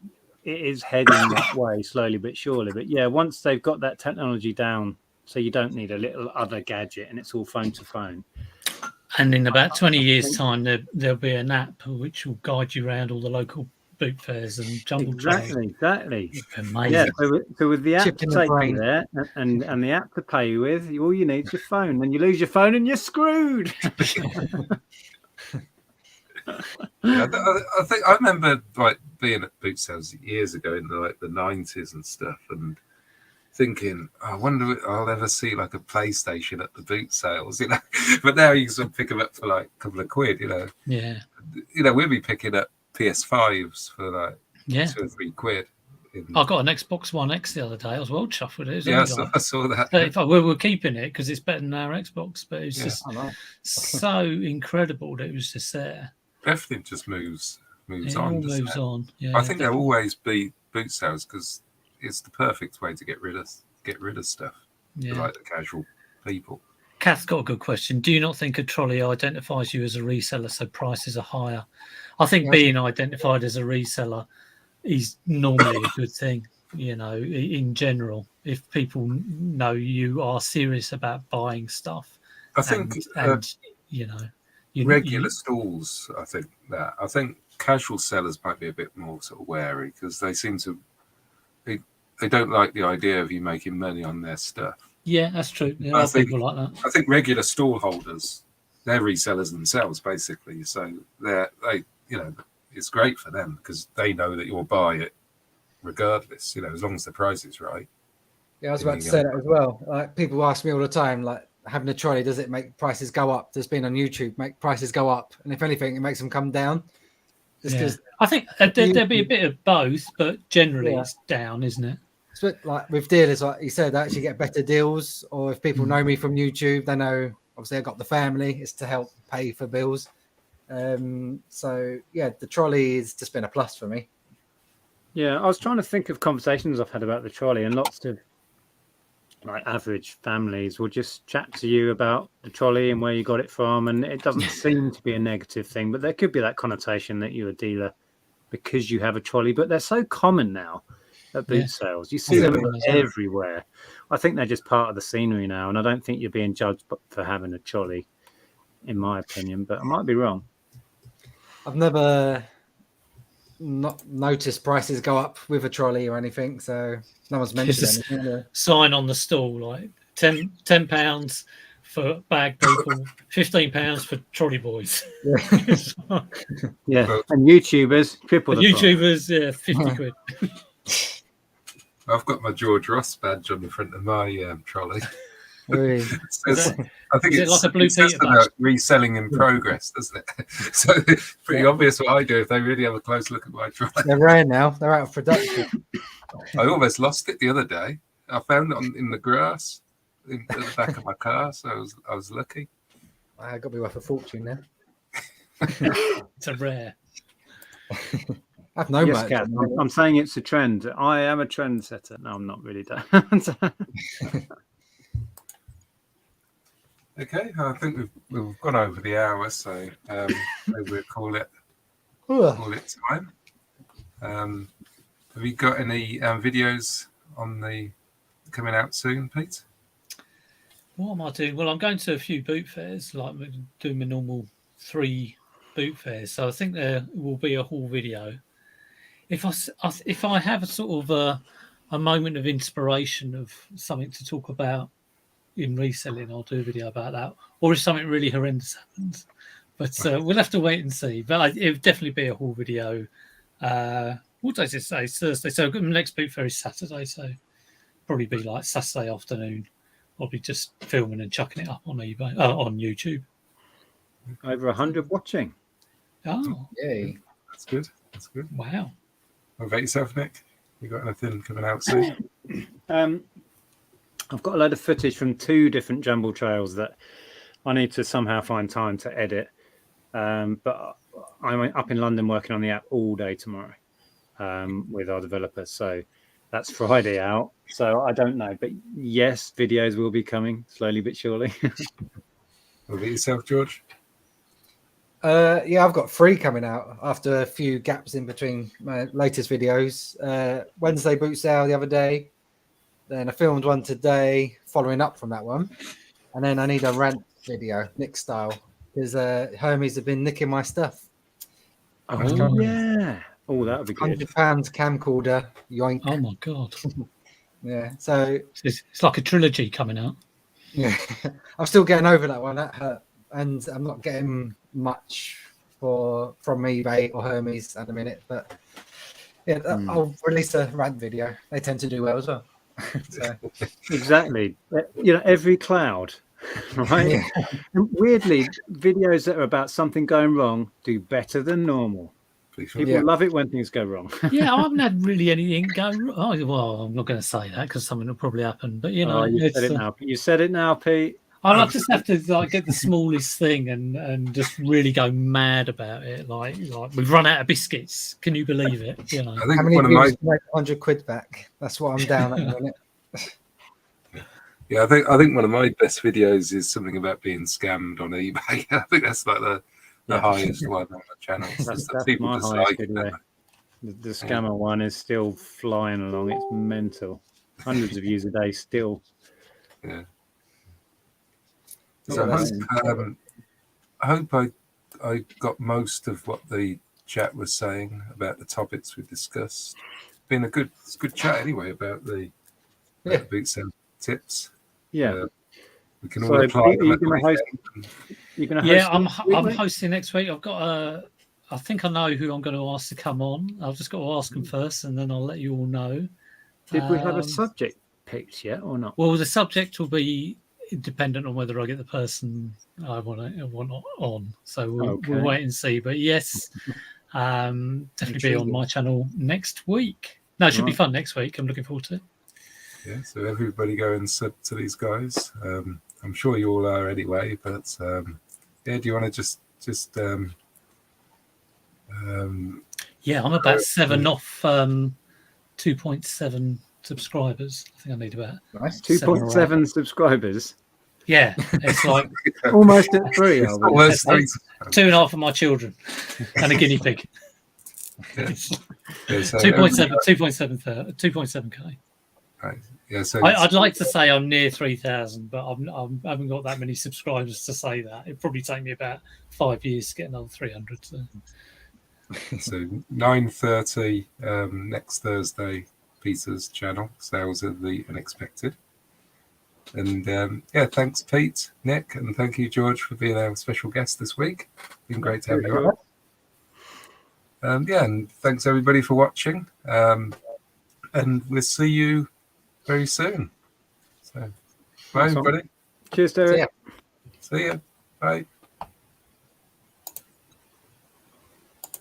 it is heading that way slowly but surely. But yeah, once they've got that technology down, so you don't need a little other gadget and it's all phone to phone. And in about 20 years' time, there'll be an app which will guide you around all the local boot fairs and jumble trails. Exactly. Amazing. Yeah, so with the app Chip to in the take brain. you there and the app to pay you with, all you need is your phone. Then you lose your phone and you're screwed. I think I remember like being at boot sales years ago in the 90s and stuff, and thinking, I wonder if I'll ever see like a PlayStation at the boot sales, But now you can sort of pick them up for like a couple of quid, Yeah. We'll be picking up PS5s for like 2 or 3 quid. I got an Xbox One X the other day. I was well chuffed with it. I saw that. We're keeping it because it's better than our Xbox, but it's just so incredible that it was just there. Everything just moves It on. all moves on. Yeah, I think there'll always be boot sales because it's the perfect way to get rid of stuff for like the casual people. Kath's got a good question. Do you not think a trolley identifies you as a reseller, so prices are higher? I think being identified as a reseller is normally a good thing, in general. If people know you are serious about buying stuff, I think, regular stalls. I think casual sellers might be a bit more sort of wary because they seem to. They don't like the idea of you making money on their stuff. Yeah, that's true. There are people like that. I think regular stall holders, they're resellers themselves, basically. So it's great for them because they know that you'll buy it regardless, as long as the price is right. Yeah, I was about to say that as well. Like, people ask me all the time, like, having a trolley, does it make prices go up? There's been on YouTube, make prices go up. And if anything, it makes them come down. I think there'll be a bit of both, but generally it's down, isn't it? It's like with dealers, like you said, I actually get better deals. Or if people know me from YouTube, they know, obviously, I've got the family. It's to help pay for bills. So, the trolley has just been a plus for me. Yeah, I was trying to think of conversations I've had about the trolley, and lots of like average families will just chat to you about the trolley and where you got it from, and it doesn't seem to be a negative thing, but there could be that connotation that you're a dealer because you have a trolley. But they're so common now at boot sales. You see them everywhere. I think they're just part of the scenery now, and I don't think you're being judged for having a trolley, in my opinion, but I might be wrong. I've never not noticed prices go up with a trolley or anything, so no one's mentioned anything. Sign on the stall like £10 for bag people, £15 for trolley boys. Yeah, and YouTubers triple the YouTubers, 50 quid. I've got my George Ross badge on the front of my trolley. Really? I think it's like a blue Peter about reselling in progress, doesn't it? So it's pretty obvious what I do if they really have a close look at my trolley. They're rare now. They're out of production. I almost lost it the other day. I found it in the grass at the back of my car, so I was lucky. I got to be worth a fortune now. It's a rare. I've no yes, Kat, I'm saying it's a trend. I am a trendsetter. No, I'm not really. Okay, I think we've gone over the hour, so maybe we'll call it time. Have you got any videos on the coming out soon, Pete? What am I doing? Well, I'm going to a few boot fairs, like doing my normal 3 boot fairs. So I think there will be a haul video. If I have a sort of a moment of inspiration of something to talk about in reselling, I'll do a video about that. Or if something really horrendous happens, but we'll have to wait and see. But it'll definitely be a haul video. What day does it say? It's Thursday. So the next boot fair is Saturday. So probably be like Saturday afternoon. I'll be just filming and chucking it up on eBay, on YouTube. Over 100 watching. Oh, yay! That's good. That's good. Wow. What about yourself, Nick? You got anything coming out soon? I've got a load of footage from 2 different jumble trails that I need to somehow find time to edit. But I'm up in London working on the app all day tomorrow with our developers. So that's Friday out. So I don't know. But yes, videos will be coming slowly but surely. What about yourself, George? Yeah, I've got 3 coming out after a few gaps in between my latest videos. Wednesday Bootsale the other day. Then I filmed one today following up from that one. And then I need a rant video, Nick style, because Hermes have been nicking my stuff. Oh, yeah. Oh, that would be good. £100 camcorder, yoink. Oh my god! Yeah, so It's like a trilogy coming out. yeah, I'm still getting over that one. That hurt, and I'm not getting much from eBay or Hermes at the minute. But yeah, I'll release a rant video. They tend to do well as well. So. Exactly. Every cloud, right? Yeah. And weirdly, videos that are about something going wrong do better than normal. People love it when things go wrong. Yeah, I haven't had really anything go wrong. Oh, well, I'm not going to say that because something will probably happen. But you said it now. You said it now, Pete. I'll just have to get the smallest thing and just really go mad about it. Like we've run out of biscuits. Can you believe it? I think how many one of views make £100 back? That's what I'm down at the minute. Yeah, I think one of my best videos is something about being scammed on eBay. I think that's like the highest one on the channel. That's my highest video. The scammer one is still flying along. It's mental. Hundreds of views a day still. Yeah. So I hope I got most of what the chat was saying about the topics we discussed. Been a good chat anyway about the Bootsale tips. Yeah. We can all apply them. I'm hosting next week. I've got I think I know who I'm going to ask to come on. I've just got to ask them first, and then I'll let you all know. Did we have a subject picked yet or not? Well, the subject will be dependent on whether I get the person I want on. So we'll wait and see. But yes, definitely be on my channel next week. No, it should be fun next week. I'm looking forward to it. Yeah, so everybody go and sub to these guys. I'm sure you all are anyway, but do you want to just yeah, I'm about 7 off 2.7 subscribers. I think I need about 2.7 subscribers. Yeah, it's like almost at 3. 2.5 of my children and a guinea pig. 2.7k. Right. Yeah, so I'd like to say I'm near 3,000, but I haven't got that many subscribers to say that. It'd probably take me about 5 years to get another 300. So 9:30 next Thursday, Peter's channel, Sales of the Unexpected. And thanks Pete, Nick, and thank you George for being our special guest this week. Been great to have you on. And thanks everybody for watching. And we'll see you very soon. So bye everybody. Cheers, Derek. See ya. Bye.